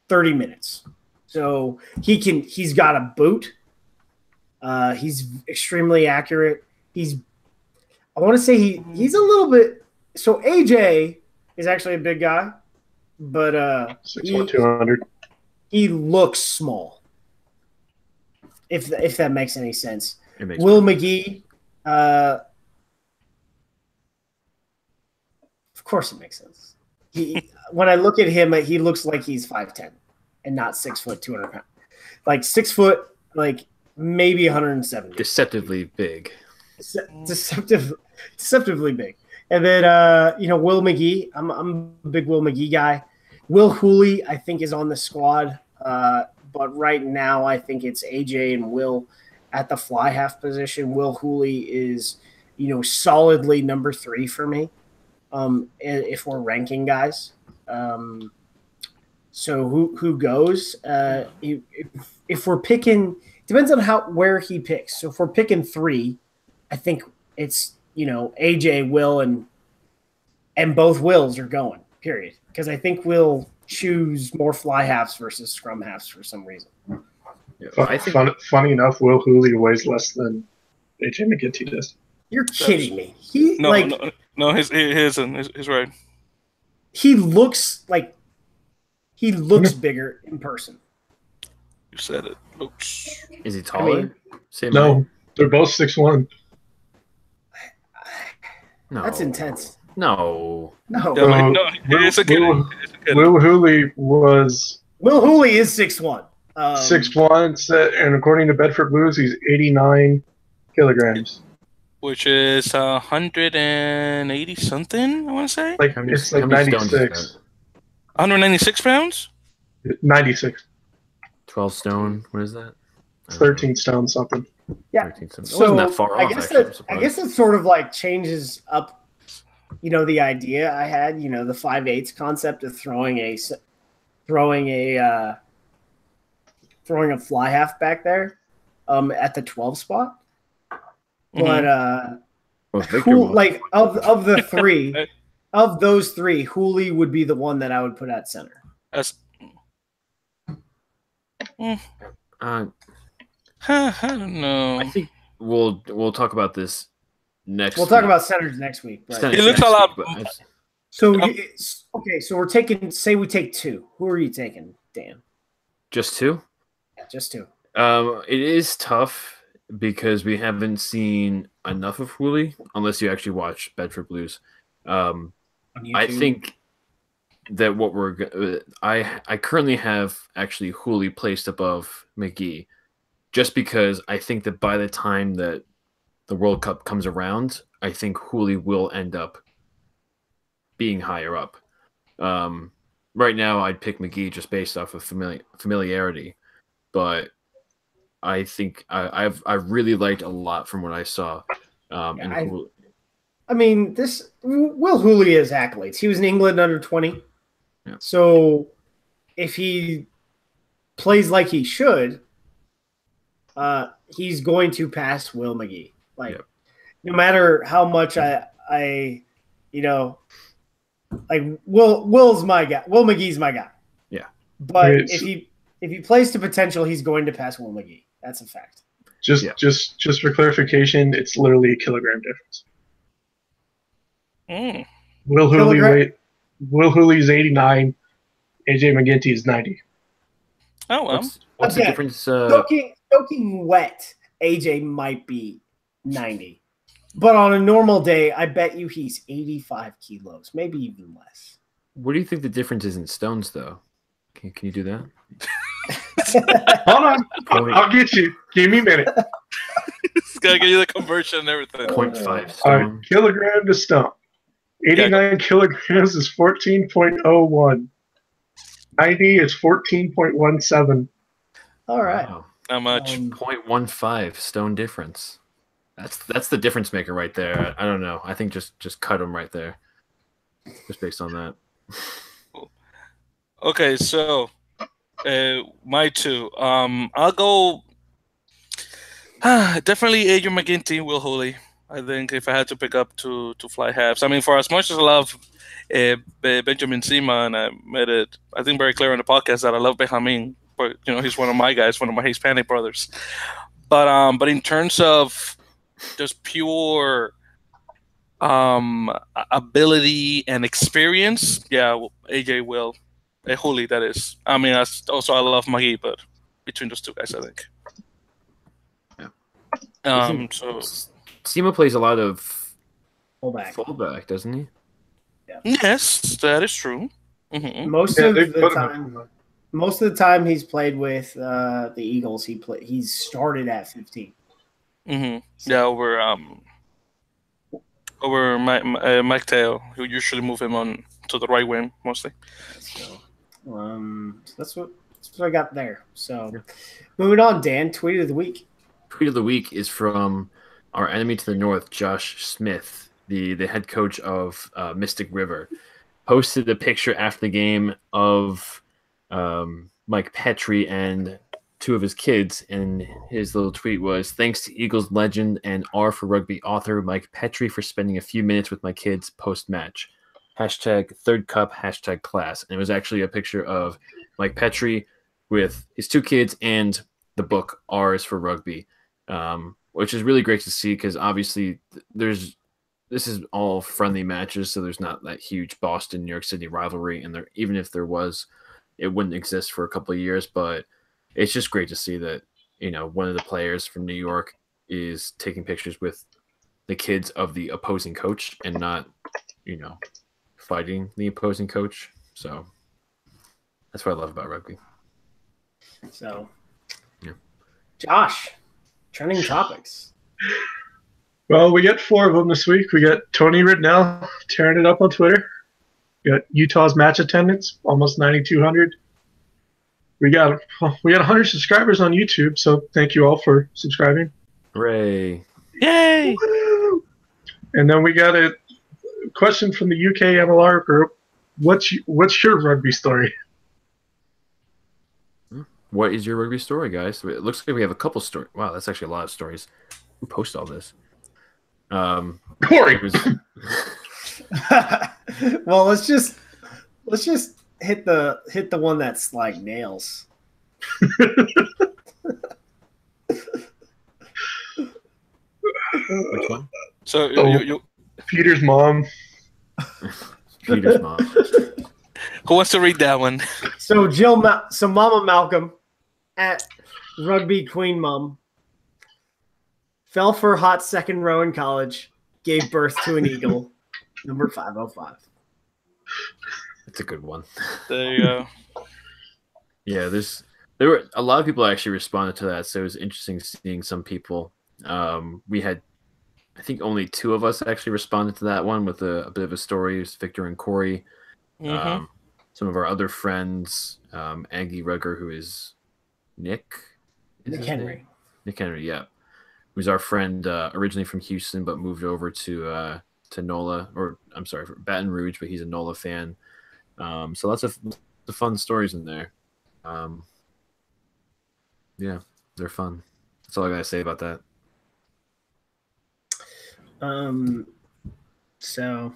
30 minutes. So he's got a boot. He's extremely accurate. I want to say he's a little bit. So AJ is actually a big guy, but 6'1", 200. He looks small. If that makes any sense. Makes Will sense. McGee, of course it makes sense. When I look at him, he looks like he's 5'10". And not 6 foot, 200 pounds. Like 6 foot, like maybe 170. Deceptively big. Deceptively big. And then, Will McGee. I'm a big Will McGee guy. Will Hooley, I think, is on the squad. But right now, I think it's AJ and Will at the fly half position. Will Hooley is, solidly number 3 for me. If we're ranking guys. So who goes? If we're picking, depends on where he picks. So if we're picking 3, I think it's AJ, Will, and both Wills are going. Period. Because I think we'll choose more fly halves versus scrum halves for some reason. Yeah, funny enough, Will Hooley weighs less than AJ McGinty does. You're kidding me. He's right. He looks like. He looks bigger in person. You said it. Oops. Is he taller? No, they're both 6'1". No, that's intense. No. He is a kid. Will Hooley was. Will Hooley is 6'1". 6'1", and according to Bedford Blues, he's 89 kilograms. Which is 180 something, I want to say. It's like 96. 196 pounds? 96. 12 stone. What is that? 13 stone something. Yeah. 13 stone. It So wasn't that far off. I guess it sort of like changes up, the idea I had, the 5/8 concept of throwing a fly half back there, at the 12 spot. But of the 3. Of those 3, Hooley would be the one that I would put at center. I don't know. I think we'll talk about this next. We'll talk about centers next week. Right? It looks a lot. So so we're taking. Say we take 2. Who are you taking, Dan? Just 2? Yeah, just 2. It is tough because we haven't seen enough of Hooley unless you actually watch Bedford Blues. I think that what I currently have actually Hooley placed above McGee, just because I think that by the time that the World Cup comes around, I think Hooley will end up being higher up. Right now, I'd pick McGee just based off of familiarity, but I think I really liked a lot from what I saw. I mean, this Will Hooley has accolades. He was in England under 20. Yeah. So if he plays like he should, he's going to pass Will McGee. Like, no matter how much I like Will's my guy. Will McGee's my guy. Yeah. But if he plays to potential, he's going to pass Will McGee. That's a fact. Just for clarification, it's literally a kilogram difference. Will Hooley's 89, AJ McGinty is 90. Oh well. What's the difference? Soaking wet, AJ might be 90. But on a normal day, I bet you he's 85 kilos, maybe even less. What do you think the difference is in stones, though? Can you do that? Hold on. I'll get you. Give me a minute. It's got to give you the conversion and everything. 0.5 stone. Right, kilogram to stone. 89 kilograms is 14.01. 90 is 14.17. All right. Wow. How much? 0.15 stone difference. That's the difference maker right there. I don't know. I think just cut them right there, just based on that. Okay, so my two. I'll go. Definitely Adrian McGinty, Will Hooley. I think if I had to pick up to fly halves, I mean, for as much as I love Benjamin Sima, and I made it, I think, very clear on the podcast that I love Benjamin, but he's one of my guys, one of my Hispanic brothers. But in terms of just pure ability and experience, yeah, AJ Will, Hooley, that is. I mean, I love McGee, but between those two guys, I think. Yeah. So Sima plays a lot of fullback, doesn't he? Yeah. Yes, that is true. Mm-hmm. Most of the time he's played with the Eagles. He's started at 15. Mm-hmm. Yeah, over Mike Teo, who usually move him on to the right wing mostly. So, that's what I got there. So, moving on, Dan, tweet of the week. Tweet of the week is from our enemy to the north, Josh Smith, the head coach of Mystic River. Posted a picture after the game of Mike Petrie and two of his kids, and his little tweet was, "Thanks to Eagles legend and R for Rugby author Mike Petrie for spending a few minutes with my kids post-match. Hashtag third cup, hashtag class." And it was actually a picture of Mike Petrie with his two kids and the book R is for Rugby, which is really great to see because obviously this is all friendly matches, so there's not that huge Boston, New York City rivalry, and even if there was, it wouldn't exist for a couple of years, but it's just great to see that, one of the players from New York is taking pictures with the kids of the opposing coach and not, fighting the opposing coach. So that's what I love about rugby. So, yeah. Josh, trending topics. Well, we got 4 of them this week. We got Tony Ridnell tearing it up on Twitter. We got Utah's match attendance, almost 9,200. We got 100 subscribers on YouTube, so thank you all for subscribing. Hooray! Yay! Woo! And then we got a question from the UK MLR group. What's your rugby story? What is your rugby story, guys? It looks like we have a couple stories. Wow, that's actually a lot of stories. Who posted all this? Corey. Well, let's just hit the one that's like nails. Which one? So you Peter's mom. Peter's mom. Who wants to read that one? So Mama Malcolm at Rugby Queen Mom fell for a hot second row in college, gave birth to an eagle, number 505. That's a good one. There you go. Yeah, there were a lot of people actually responded to that, so it was interesting seeing some people. We had I think only 2 of us actually responded to that one with a bit of a story. It's Victor and Corey. Mm-hmm. Some of our other friends, Aggie Rugger, who is Nick. Nick Henry. Nick Henry, yeah. Who's our friend originally from Houston, but moved over to NOLA, or I'm sorry, Baton Rouge, but he's a NOLA fan. So lots of fun stories in there. Yeah, they're fun. That's all I gotta say about that. So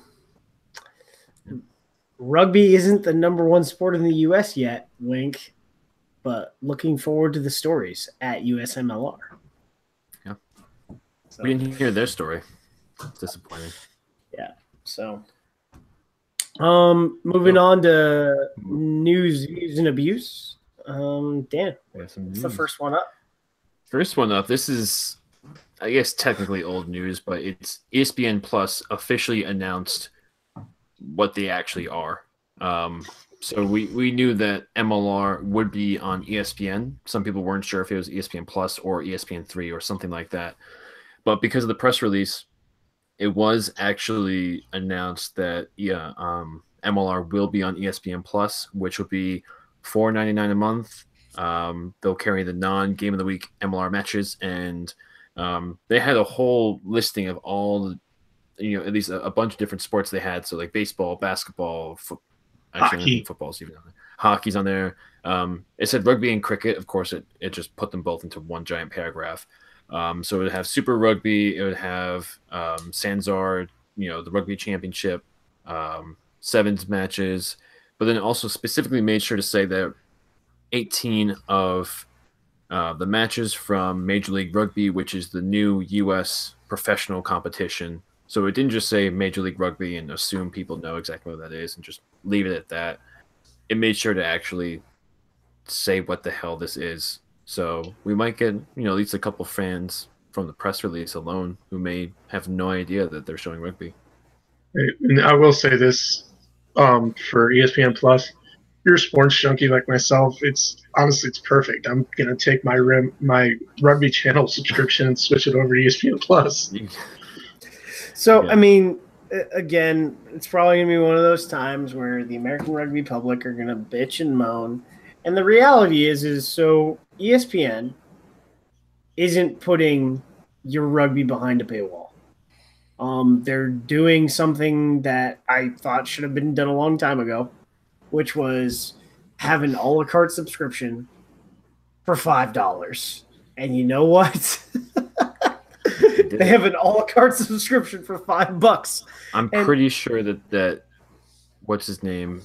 rugby isn't the #1 sport in the U.S. yet, wink, but looking forward to the stories at USMLR. Yeah. So, We didn't hear their story. It's disappointing. Yeah. So moving on to news, views, and abuse. Dan, what's the first one up? First one up. This is, I guess, technically old news, but it's ESPN Plus officially announced what they actually are. So we knew that MLR would be on ESPN. Some people weren't sure if it was ESPN Plus or ESPN3 or something like that. But because of the press release, it was actually announced that MLR will be on ESPN Plus, which will be $4.99 a month. They'll carry the non-game of the week MLR matches, and they had a whole listing of all the, at least a bunch of different sports they had. So like baseball, basketball, actually I think football's even on there. Hockey's on there. It said rugby and cricket. Of course, it just put them both into one giant paragraph. So it would have Super Rugby. It would have Sanzar, the Rugby Championship, sevens matches. But then also specifically made sure to say that 18 of the matches from Major League Rugby, which is the new U.S. professional competition. So it didn't just say Major League Rugby and assume people know exactly what that is and just leave it at that. It made sure to actually say what the hell this is. So we might get, at least a couple fans from the press release alone who may have no idea that they're showing rugby. And I will say this for ESPN Plus, if you're a sports junkie like myself, it's perfect. I'm gonna take my rugby channel subscription and switch it over to ESPN Plus. So, yeah. I mean, again, it's probably going to be one of those times where the American rugby public are going to bitch and moan. And the reality is so ESPN isn't putting your rugby behind a paywall. They're doing something that I thought should have been done a long time ago, which was have an a la carte subscription for $5. And you know what? They have an a la carte subscription for $5. I'm pretty sure that what's his name,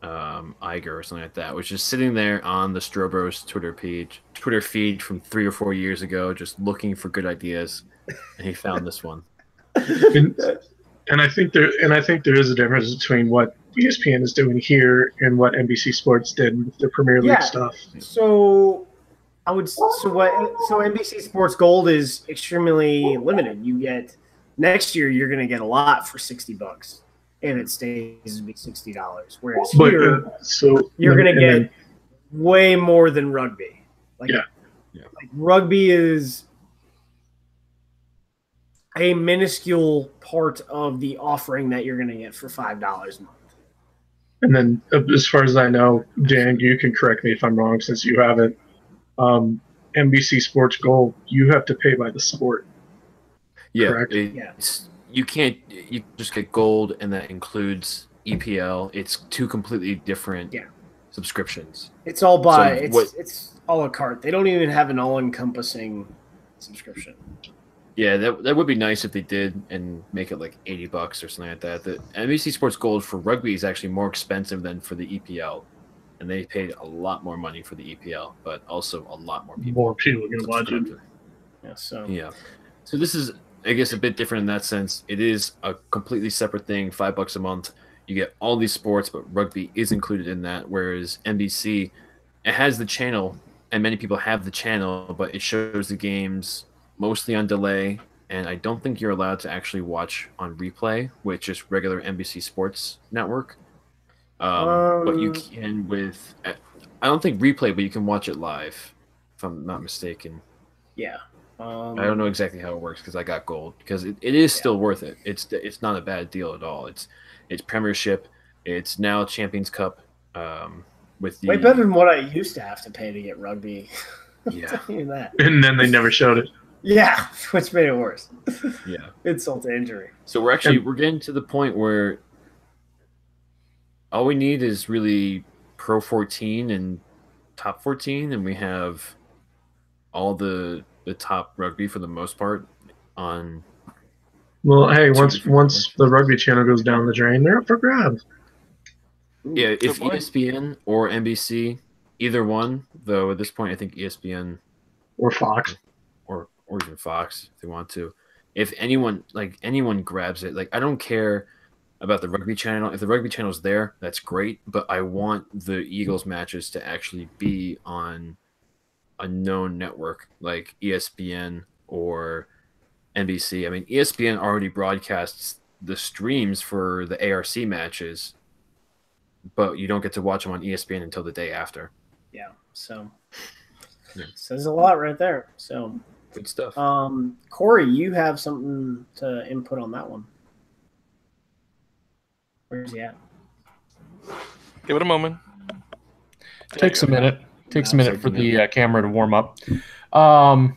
Iger or something like that, was just sitting there on the Strobros Twitter feed from 3 or 4 years ago, just looking for good ideas, and he found this one. And I think there is a difference between what ESPN is doing here and what NBC Sports did with the Premier League stuff. So NBC Sports Gold is extremely limited. You get next year you're going to get a lot for $60 if it stays to be $60. Whereas here you're going to get way more than rugby. Like rugby is a minuscule part of the offering that you're going to get for $5 a month. And then, as far as I know, Dan, you can correct me if I'm wrong since you haven't. NBC Sports Gold, you have to pay by the sport. Yeah, you can't. You just get gold, and that includes EPL. It's 2 completely different subscriptions. It's all it's a la carte. They don't even have an all-encompassing subscription. Yeah, that would be nice if they did and make it like $80 or something like that. The NBC Sports Gold for rugby is actually more expensive than for the EPL. And they paid a lot more money for the EPL, but also a lot more people. More people are going to watch it. Yeah. So this is, I guess, a bit different in that sense. It is a completely separate thing, $5 a month. You get all these sports, but rugby is included in that. Whereas NBC, it has the channel, and many people have the channel, but it shows the games mostly on delay. And I don't think you're allowed to actually watch on replay with just regular NBC Sports Network. But you can I don't think replay, but you can watch it live, if I'm not mistaken. Yeah. I don't know exactly how it works because I got gold because it is still worth it. It's not a bad deal at all. It's Premiership. It's now Champions Cup. With the way better than what I used to have to pay to get rugby. Yeah. That. And then they never showed it. Yeah, which made it worse. Yeah. Insult to injury. So we're getting to the point where all we need is really Pro 14 and Top 14, and we have all the top rugby for the most part on. Well, hey, once the rugby channel goes down the drain, they're up for grabs. Yeah, if ESPN or NBC, either one, though at this point I think ESPN or Fox or even Fox if they want to. If anyone grabs it, like I don't care about the rugby channel. If the rugby channel's there, that's great, but I want the Eagles matches to actually be on a known network like ESPN or NBC. I mean, ESPN already broadcasts the streams for the ARC matches, but you don't get to watch them on ESPN until the day after. Yeah, so says a lot right there. So good stuff. Corey, you have something to input on that one. Where's he at? Give it a moment. Takes a minute. Takes a minute for the camera to warm up. I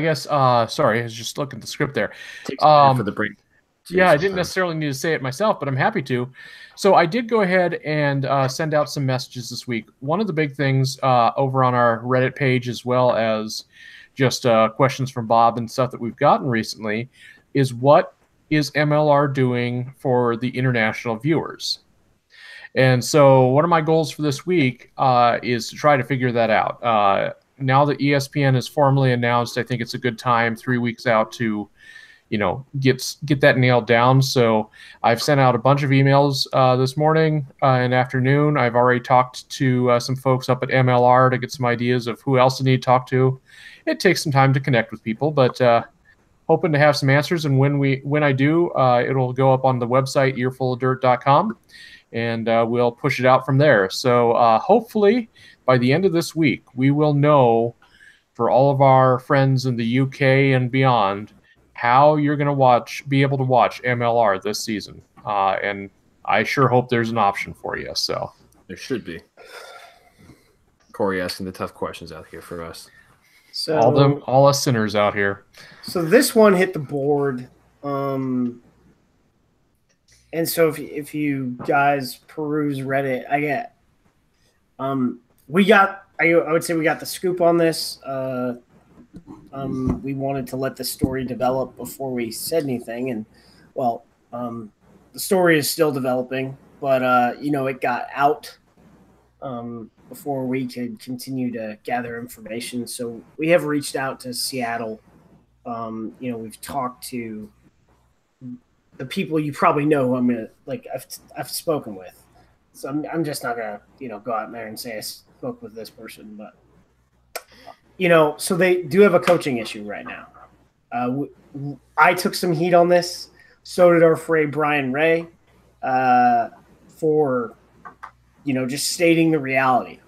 guess. Sorry, I was just looking at the script there. Takes a minute for the break. Yeah, I didn't necessarily need to say it myself, but I'm happy to. So I did go ahead and send out some messages this week. One of the big things over on our Reddit page, as well as just questions from Bob and stuff that we've gotten recently, is what is MLR doing for the international viewers? And so one of my goals for this week is to try to figure that out. Now that ESPN is formally announced, I think it's a good time, 3 weeks out, to get that nailed down. So I've sent out a bunch of emails this morning and afternoon. I've already talked to some folks up at MLR to get some ideas of who else I need to talk to. It takes some time to connect with people, but hoping to have some answers. And when I do, it'll go up on the website, earfulofdirt.com, and we'll push it out from there. So hopefully by the end of this week, we will know for all of our friends in the UK and beyond how you're going to be able to watch MLR this season. And I sure hope there's an option for you. So there should be. Corey asking the tough questions out here for us. So all us sinners out here. So this one hit the board. And so if you guys peruse Reddit, I would say we got the scoop on this. We wanted to let the story develop before we said anything, and the story is still developing, but it got out before we could continue to gather information. So we have reached out to Seattle. We've talked to the people you probably know who I've spoken with. So I'm just not gonna go out there and say I spoke with this person, but so they do have a coaching issue right now. I took some heat on this. So did our friend Brian Ray, for just stating the reality.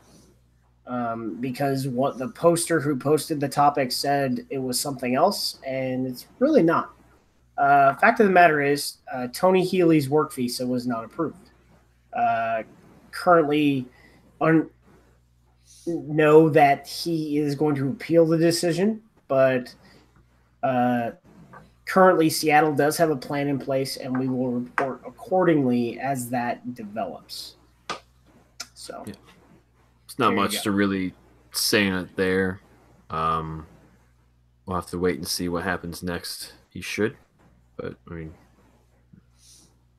Because what the poster who posted the topic said it was something else, and it's really not. Fact of the matter is, Tony Healy's work visa was not approved. Currently, know that he is going to appeal the decision, but currently Seattle does have a plan in place, and we will report accordingly as that develops. So yeah. It's not much to really say in it there. We'll have to wait and see what happens next. He should, but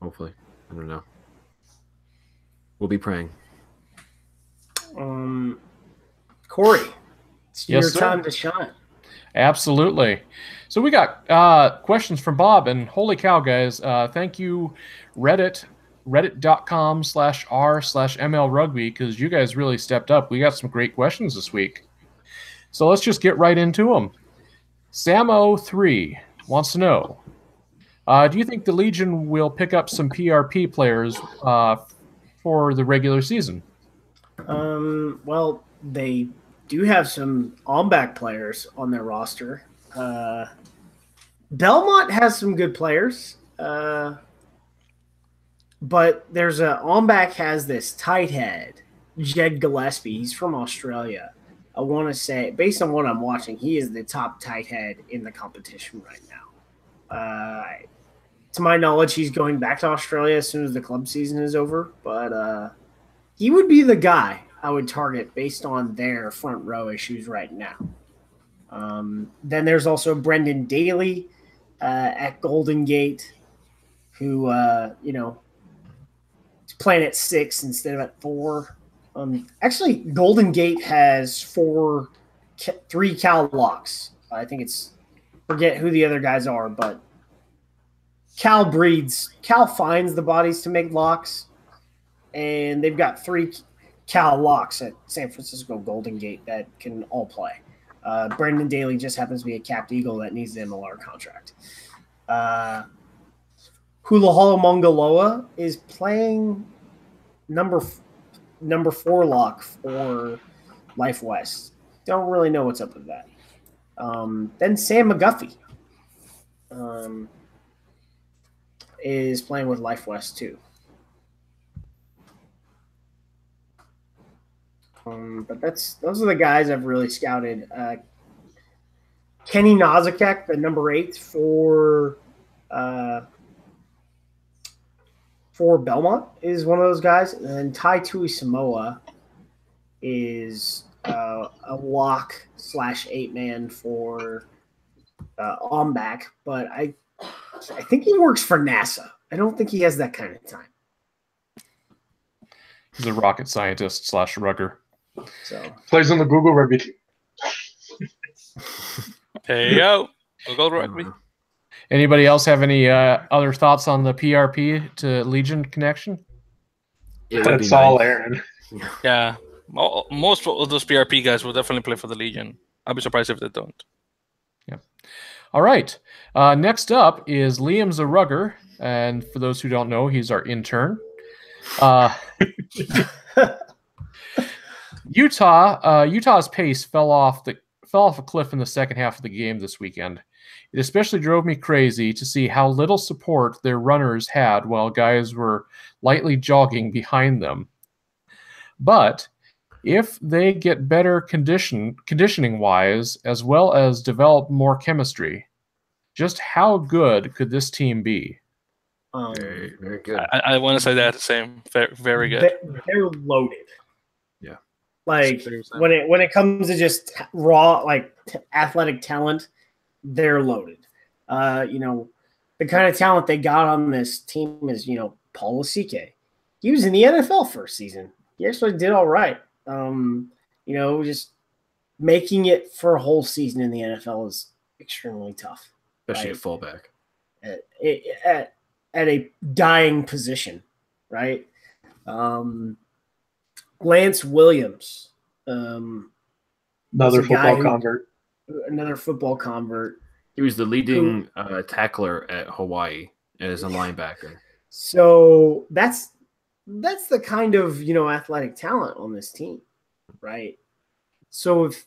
hopefully, I don't know. We'll be praying. Corey, it's your time to shine. Absolutely. So we got questions from Bob, and holy cow, guys, thank you, reddit.com/r/MLRugby, because you guys really stepped up. We got some great questions this week. So let's just get right into them. Samo3 wants to know, do you think the Legion will pick up some PRP players for the regular season? Well, they do have some on-back players on their roster. Belmont has some good players, but there's a on-back has this tight head, Jed Gillespie. He's from Australia. I want to say, based on what I'm watching, he is the top tight head in the competition right now. To my knowledge, he's going back to Australia as soon as the club season is over, but he would be the guy I would target based on their front row issues right now. Then there's also Brendan Daly at Golden Gate, who, is playing at 6 instead of at 4. Actually, Golden Gate has 3 Cal locks. I think forget who the other guys are, but Cal finds the bodies to make locks, and they've got 3 Cal locks at San Francisco Golden Gate that can all play. Brendan Daly just happens to be a capped eagle that needs the MLR contract. Hula Hala Mongoloa is playing number 4 lock for Life West. Don't really know what's up with that. Then Sam McGuffey is playing with Life West too. But those are the guys I've really scouted. Kenny Nazakek, the number 8 for Belmont, is one of those guys. And then Tai Tui Samoa is a lock / 8-man for Ombak, but I think he works for NASA. I don't think he has that kind of time. He's a rocket scientist / rugger. So Plays on the Google Rugby team. Hey, yo. Google Rugby. Anybody else have any other thoughts on the PRP to Legion connection? That's all, Aaron. Yeah. Most of those PRP guys will definitely play for the Legion. I'll be surprised if they don't. Yeah. All right. Next up is Liam's a rugger. And for those who don't know, he's our intern. Utah's pace fell off a cliff in the second half of the game this weekend. It especially drove me crazy to see how little support their runners had while guys were lightly jogging behind them. But if they get better conditioning-wise, as well as develop more chemistry, just how good could this team be? Very, very good. I want to say that the same. Very, very good. They're loaded. Yeah. Like when it comes to just raw athletic talent, they're loaded. The kind of talent they got on this team is, Paul Lasike. He was in the NFL first season. He actually did all right. Just making it for a whole season in the NFL is extremely tough. Especially at fullback. At a dying position, right? Lance Williams. Another football convert. Another football convert. He was the leading tackler at Hawaii as a linebacker. So that's the kind of, athletic talent on this team, right? So if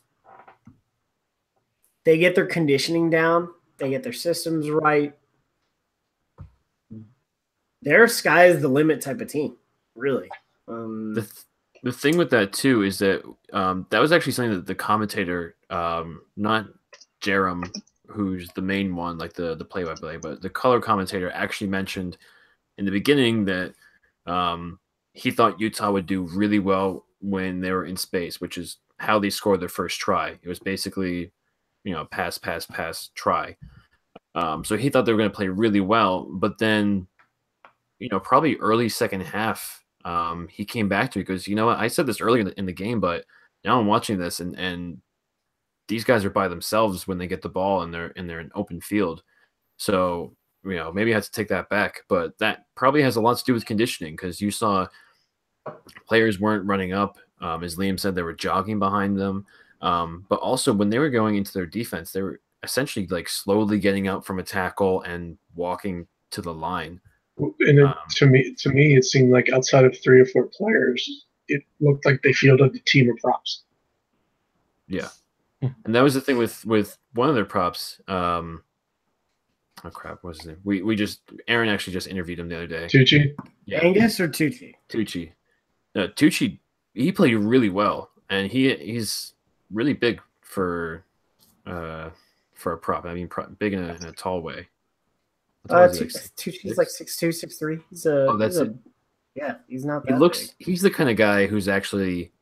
they get their conditioning down, they get their systems right, they're sky's the limit type of team, really. The thing with that too is that that was actually something that the commentator, not Jerem, who's the main one, like the play-by-play, but the color commentator actually mentioned in the beginning that he thought Utah would do really well when they were in space, which is how they scored their first try. It was basically, pass, try. So he thought they were going to play really well, but then, probably early second half, he came back to me because, I said this earlier in the game, but now I'm watching this and these guys are by themselves when they get the ball and they're in an open field. So, maybe I have to take that back, but that probably has a lot to do with conditioning because you saw players weren't running up. As Liam said, they were jogging behind them. But also when they were going into their defense, they were essentially slowly getting out from a tackle and walking to the line. And to me, it seemed like outside of 3 or 4 players, it looked like they fielded a team of props. Yeah. And that was the thing with one of their props. Oh crap, what's his name? Aaron actually just interviewed him the other day. Tucci? Yeah. Angus or Tucci? Tucci. Tucci, he played really well, and he's really big for a prop. I mean, big in a tall way. Tucci's like 6'2", 6'3". He's it. Yeah, he's not that big. He's the kind of guy who's actually,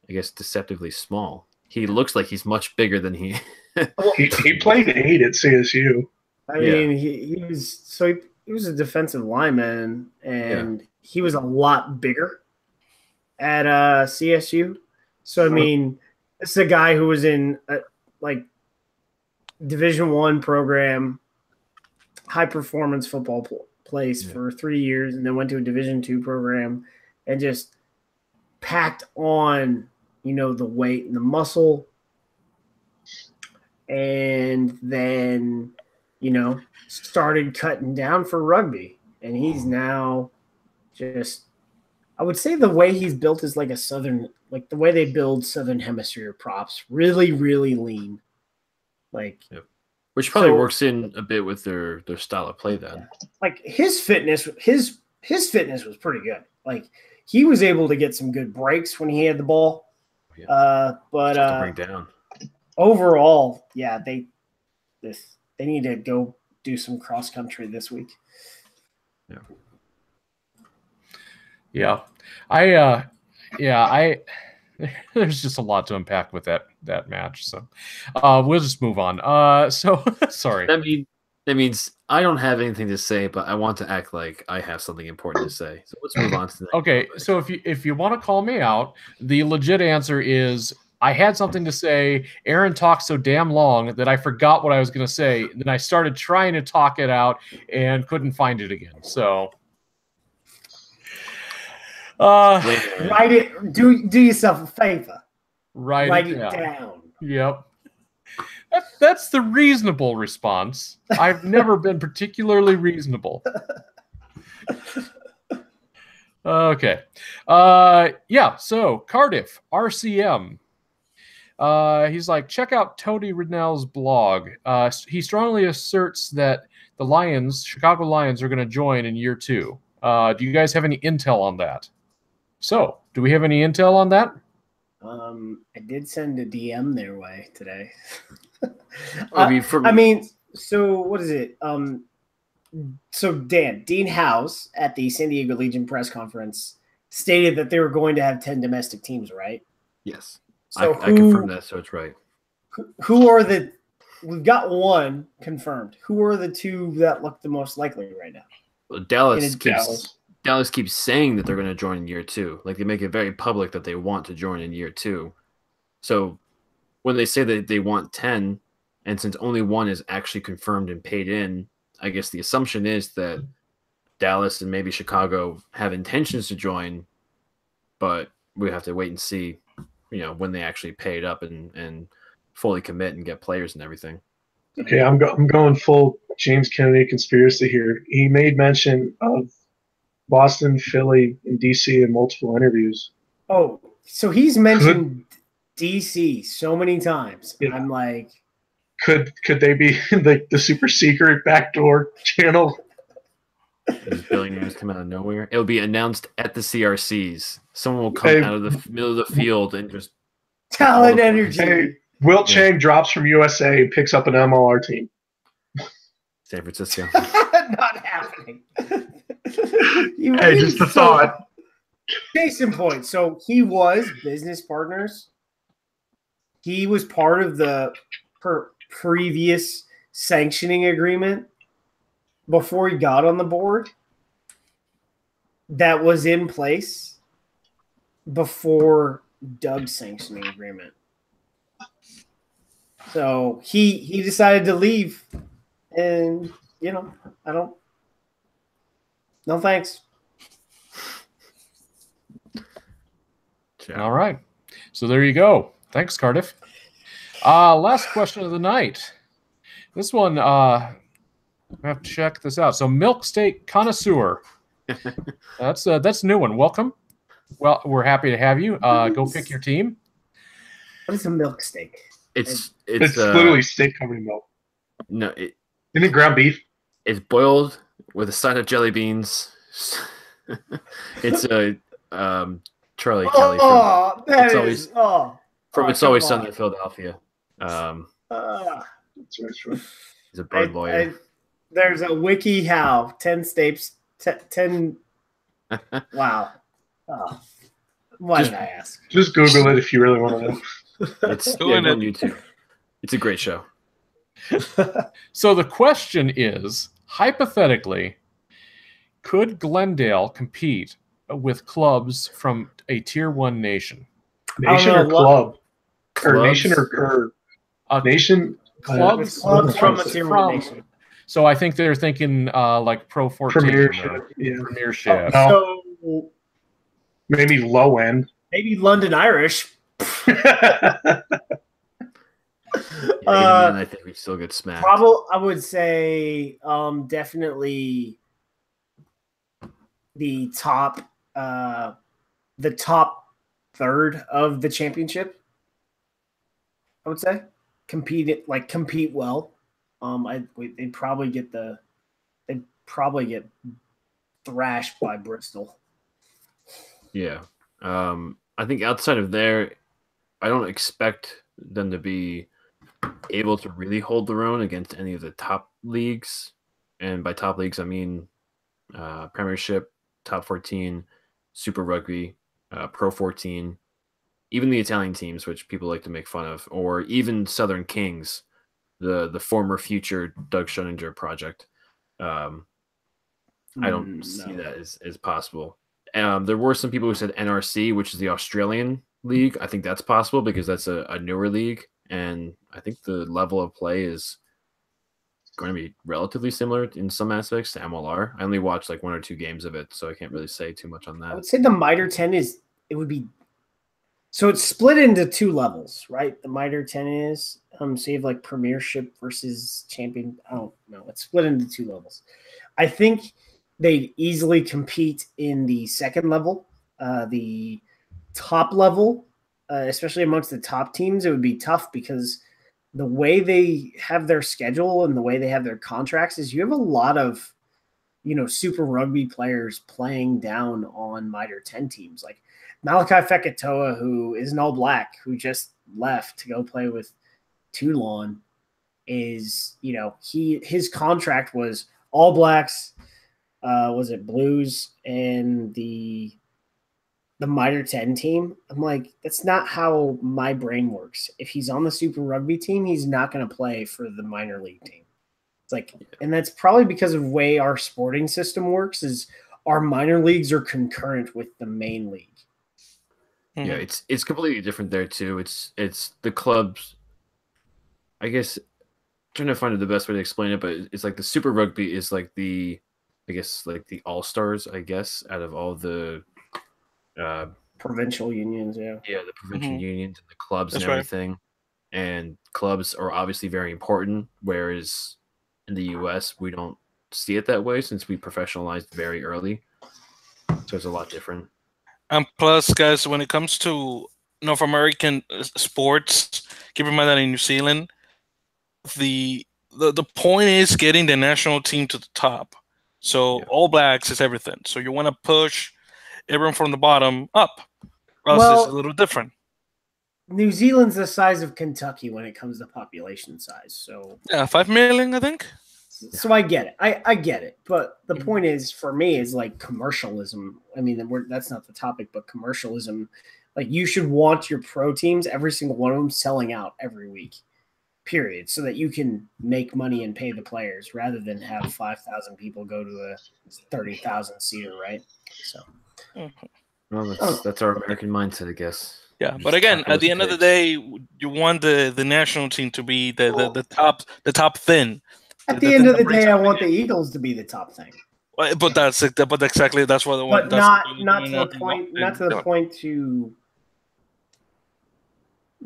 I guess, deceptively small. He looks like he's much bigger than he. he played 8 at CSU. I mean, he was a defensive lineman, and he was a lot bigger at CSU. So I mean, this is a guy who was in like Division I program, high performance football place for 3 years, and then went to a Division II program, and just packed on, the weight and the muscle, and then started cutting down for rugby. And he's now just, I would say the way he's built is like the way they build Southern Hemisphere props, really, really lean. Which probably works in a bit with their style of play then. Like his fitness was pretty good. Like he was able to get some good breaks when he had the ball. Yeah. But to bring down. Overall, they need to go do some cross country this week. Yeah. There's just a lot to unpack with that match. So we'll just move on. So sorry. That means I don't have anything to say, but I want to act like I have something important to say. So let's move on to the next Okay, so if you want to call me out, the legit answer is I had something to say. Aaron talked so damn long that I forgot what I was going to say. Then I started trying to talk it out and couldn't find it again. So write it. Do yourself a favor. Write it down. Yep. That's the reasonable response. I've never been particularly reasonable. Okay. So Cardiff, RCM. He's like, check out Tony Riddell's blog. He strongly asserts that the Chicago Lions, are going to join in year 2. Do you guys have any intel on that? So, do we have any intel on that? I did send a DM their way today. So what is it? So Dean House at the San Diego Legion press conference stated that they were going to have 10 domestic teams, right? Yes. So I confirmed that, so it's right. Who are we've got 1 confirmed. Who are the 2 that look the most likely right now? Well, Dallas keeps saying that they're going to join in year 2. Like they make it very public that they want to join in year 2. So when they say that they want 10, and since only 1 is actually confirmed and paid in, I guess the assumption is that Dallas and maybe Chicago have intentions to join, but we have to wait and see, when they actually pay it up and fully commit and get players and everything. Okay, I'm going full James Kennedy conspiracy here. He made mention of Boston, Philly, and DC in multiple interviews. Oh, so he's mentioned DC so many times. Yeah. I'm like, could they be the super secret backdoor channel? These billionaires come out of nowhere. It'll be announced at the CRCs. Someone will come out of the middle of the field and just talent energy. Hey, Wilt Chang drops from USA and picks up an MLR team. San Francisco. Not happening. Hey, just a thought. Case in point. So he was business partners. He was part of the previous sanctioning agreement before he got on the board that was in place before Doug's sanctioning agreement. So he decided to leave, and no thanks. All right. So there you go. Thanks, Cardiff. Last question of the night. This one, I have to check this out. So Milk Steak Connoisseur. That's a new one. Welcome. Well, we're happy to have you. Go pick your team. What is a milk steak? It's literally steak covered in milk. No, Isn't it ground beef? it's boiled with a side of jelly beans. It's a Charlie Kelly Oh, It's Always It's Always Sunny in Philadelphia. That's right. He's a bird lawyer. There's a WikiHow 10 steaks 10. Wow. Oh, why did I ask? Just Google it if you really want to know. It's on YouTube. It's a great show. So the question is, hypothetically, could Glendale compete with clubs from a Tier 1 nation? Nation or club? Or Clubs? nation or nation? Clubs from a Tier 1 nation. So I think they're thinking like Pro 14. Premiership. Yeah. Premiership. So maybe low end. maybe London Irish. Yeah, even then, I think we still get smacked. I would say definitely the top third of the championship. I would say compete well. They'd probably get thrashed by Bristol. Yeah. I think outside of there, I don't expect them to be able to really hold their own against any of the top leagues. And by top leagues, I mean Premiership, Top 14, Super Rugby, Pro 14, even the Italian teams, which people like to make fun of, or even Southern Kings, the former future Doug Schoeninger project. I don't see that as possible. There were some people who said NRC, which is the Australian league. I think that's possible because that's a newer league, and I think the level of play is going to be relatively similar in some aspects to MLR. I only watched like 1 or 2 games of it, so I can't really say too much on that. I would say the Mitre 10 so it's split into 2 levels, right? The Mitre 10 is so you have like Premiership versus Champion. I don't know. It's split into 2 levels. I think they'd easily compete in the second level. The top level, especially amongst the top teams, it would be tough because the way they have their schedule and the way they have their contracts is you have a lot of, Super Rugby players playing down on Mitre 10 teams. Like Malachi Fekitoa, who is an All Black, who just left to go play with Toulon, is, his contract was All Blacks, was it Blues and the Mitre 10 team. I'm like, that's not how my brain works. If he's on the Super Rugby team, he's not going to play for the minor league team. It's like, and that's probably because of the way our sporting system works is our minor leagues are concurrent with the main league. Yeah, it's completely different there too. It's the clubs. I guess I'm trying to find the best way to explain it, but it's like the Super Rugby is like the All Stars, I guess, out of all the provincial unions, the provincial unions and the clubs That's and everything. Right. And clubs are obviously very important, whereas in the US we don't see it that way since we professionalized very early. So it's a lot different. And plus, guys, when it comes to North American sports, keep in mind that in New Zealand, the point is getting the national team to the top. So All Blacks is everything. So you want to push everyone from the bottom up. Or else it's a little different. New Zealand's the size of Kentucky when it comes to population size. So 5 million, I think. So I get it. I get it. But the point is, for me, is like commercialism. I mean, that's not the topic, but commercialism. Like you should want your pro teams, every single one of them, selling out every week. Period, so that you can make money and pay the players rather than have 5,000 people go to the 30,000 seater, right? So, well, that's our American mindset, I guess. Yeah, but again, at the end of the day, you want the national team to be the top thing. At the end of the day, I want the Eagles to be the top thing. But exactly that's what the one. But not to the point. Not to the point to.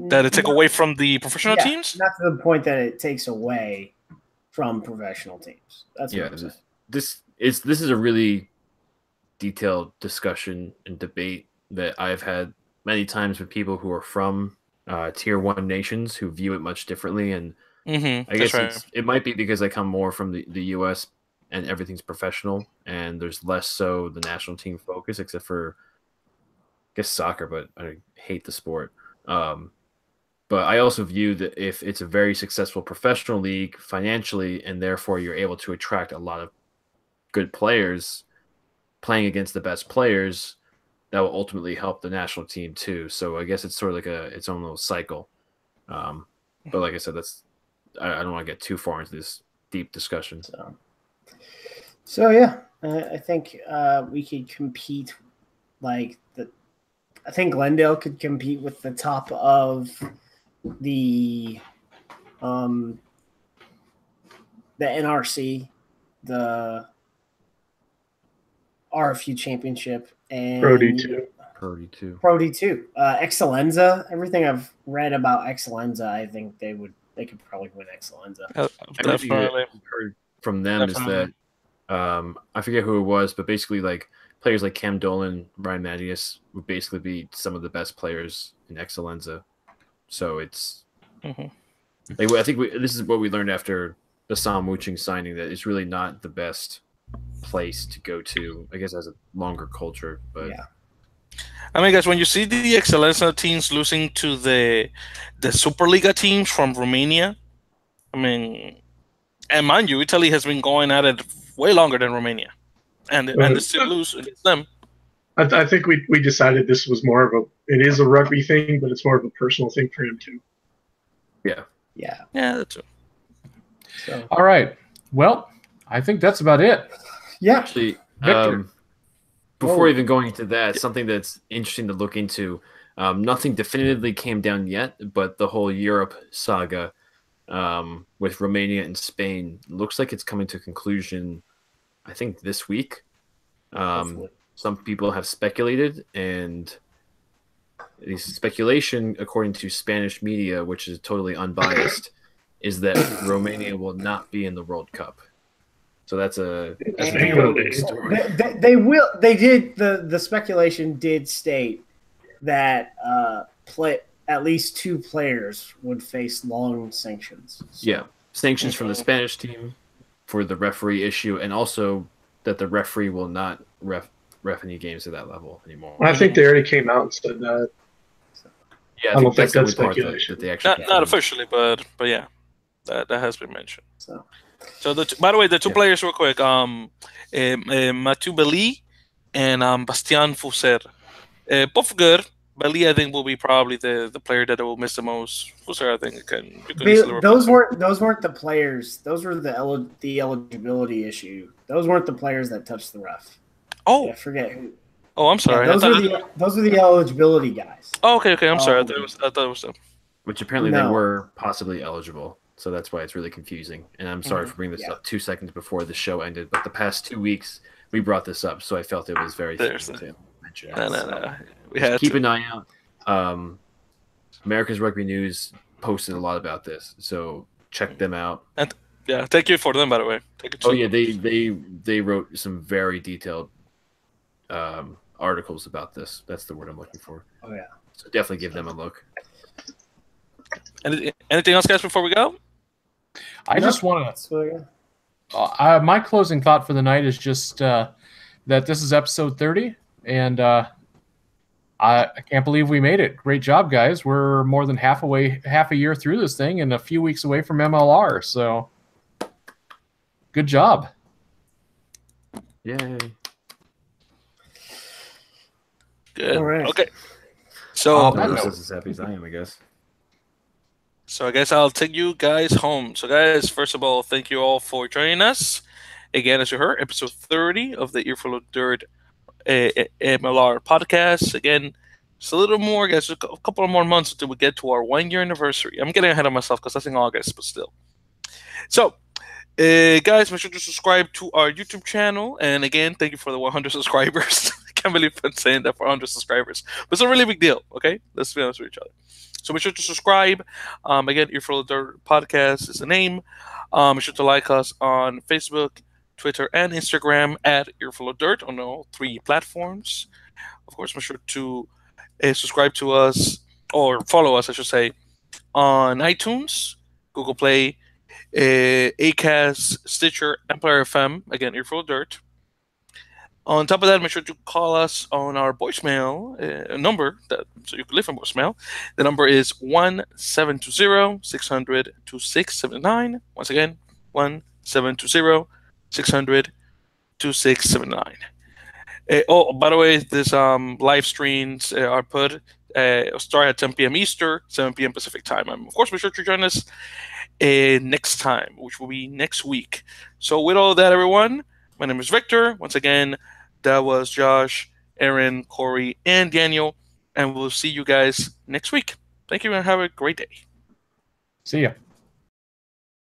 That it take away from the professional teams? Not to the point that it takes away from professional teams. That's what I'm saying. This is a really detailed discussion and debate that I've had many times with people who are from tier 1 nations who view it much differently. And I guess it might be because I come more from the U.S. and everything's professional, and there's less so the national team focus, except for, I guess, soccer, but I hate the sport. But I also view that if it's a very successful professional league financially, and therefore you're able to attract a lot of good players playing against the best players, that will ultimately help the national team too. So I guess it's sort of like its own little cycle. But like I said, I don't want to get too far into this deep discussion. So yeah, I think we could compete I think Glendale could compete with the top of the NRC, the RFU championship, and Pro D2. Pro D2. Excellenza. Everything I've read about Excellenza, I think they could probably win Excellenza. Everything I've heard from them is that I forget who it was, but basically like players like Cam Dolan, Ryan Mattias would basically be some of the best players in Excellenza. So it's I think this is what we learned after the Sam Wuching signing, that it's really not the best place to go to, I guess, as a longer culture. But yeah, I mean, guys, when you see the Excellenza teams losing to the Superliga teams from Romania, I mean, and mind you, Italy has been going at it way longer than Romania, and they still lose against them. I think we decided this was more of it is a rugby thing, but it's more of a personal thing for him too. Yeah, that's true. So. All right. Well, I think that's about it. Yeah. Actually, Victor. before even going into that, something that's interesting to look into. Nothing definitively came down yet, but the whole Europe saga with Romania and Spain looks like it's coming to a conclusion, I think, this week. Some people have speculated, and the speculation, according to Spanish media, which is totally unbiased, is that Romania will not be in the World Cup. So that's a big story. They will. They did. The speculation did state that at least 2 players would face long sanctions. So. Yeah, sanctions from the Spanish team for the referee issue, and also that the referee will not ref any games at that level anymore. Well, I think they already came out and said that. Yeah, I don't think that's speculation. That they actually not officially, but yeah, that has been mentioned. So by the way, the 2 players real quick, Mathieu Belli and Bastien Fusser. Both good. Belli, I think, will be probably the player that will miss the most. Fusser, I think, those weren't the players. Those were the eligibility issue. Those weren't the players that touched the ref. Oh, I forget who. Oh, I'm sorry. Yeah, those are the eligibility guys. Oh, okay. I'm sorry. I thought it was them. Which apparently they were possibly eligible. So that's why it's really confusing. And I'm sorry for bringing this up 2 seconds before the show ended. But the past 2 weeks, we brought this up. So I felt it was very fitting to mention it. No. We had keep an eye out. America's Rugby News posted a lot about this. So check them out. And, thank you for them, by the way. They wrote some very detailed articles about this. That's the word I'm looking for. Oh, yeah. So definitely give them a look. Anything else, guys, before we go? I just want to. My closing thought for the night is just that this is episode 30, and I can't believe we made it. Great job, guys. We're more than half a year through this thing, and a few weeks away from MLR. So, good job. Yay. Good. All right. Okay. So, just as happy as I am, I guess. So I guess I'll take you guys home. So guys, first of all, thank you all for joining us. Again, as you heard, episode 30 of the Earful of Dirt MLR podcast. Again, just a little more, guys, a couple of more months until we get to our 1-year anniversary. I'm getting ahead of myself because that's in August, but still. So, guys, make sure to subscribe to our YouTube channel. And again, thank you for the 100 subscribers. I can't believe I'm saying that for 100 subscribers. But it's a really big deal, okay? Let's be honest with each other. So make sure to subscribe. Again, Earful of Dirt Podcast is the name. Make sure to like us on Facebook, Twitter, and Instagram at Earful of Dirt on all 3 platforms. Of course, make sure to subscribe to us or follow us, I should say, on iTunes, Google Play, Acast, Stitcher, MLR FM. Again, Earful Dirt. On top of that, make sure to call us on our voicemail number, so you can leave a voicemail. The number is 1-720-600-2679. Once again, 1-720-600-2679. Oh, by the way, this live streams are start at 10 p.m. Eastern, 7 p.m. Pacific time. Of course, be sure to join us next time, which will be next week. So with all that, everyone, my name is Victor. Once again, that was Josh, Aaron, Corey, and Daniel. And we'll see you guys next week. Thank you and have a great day. See ya.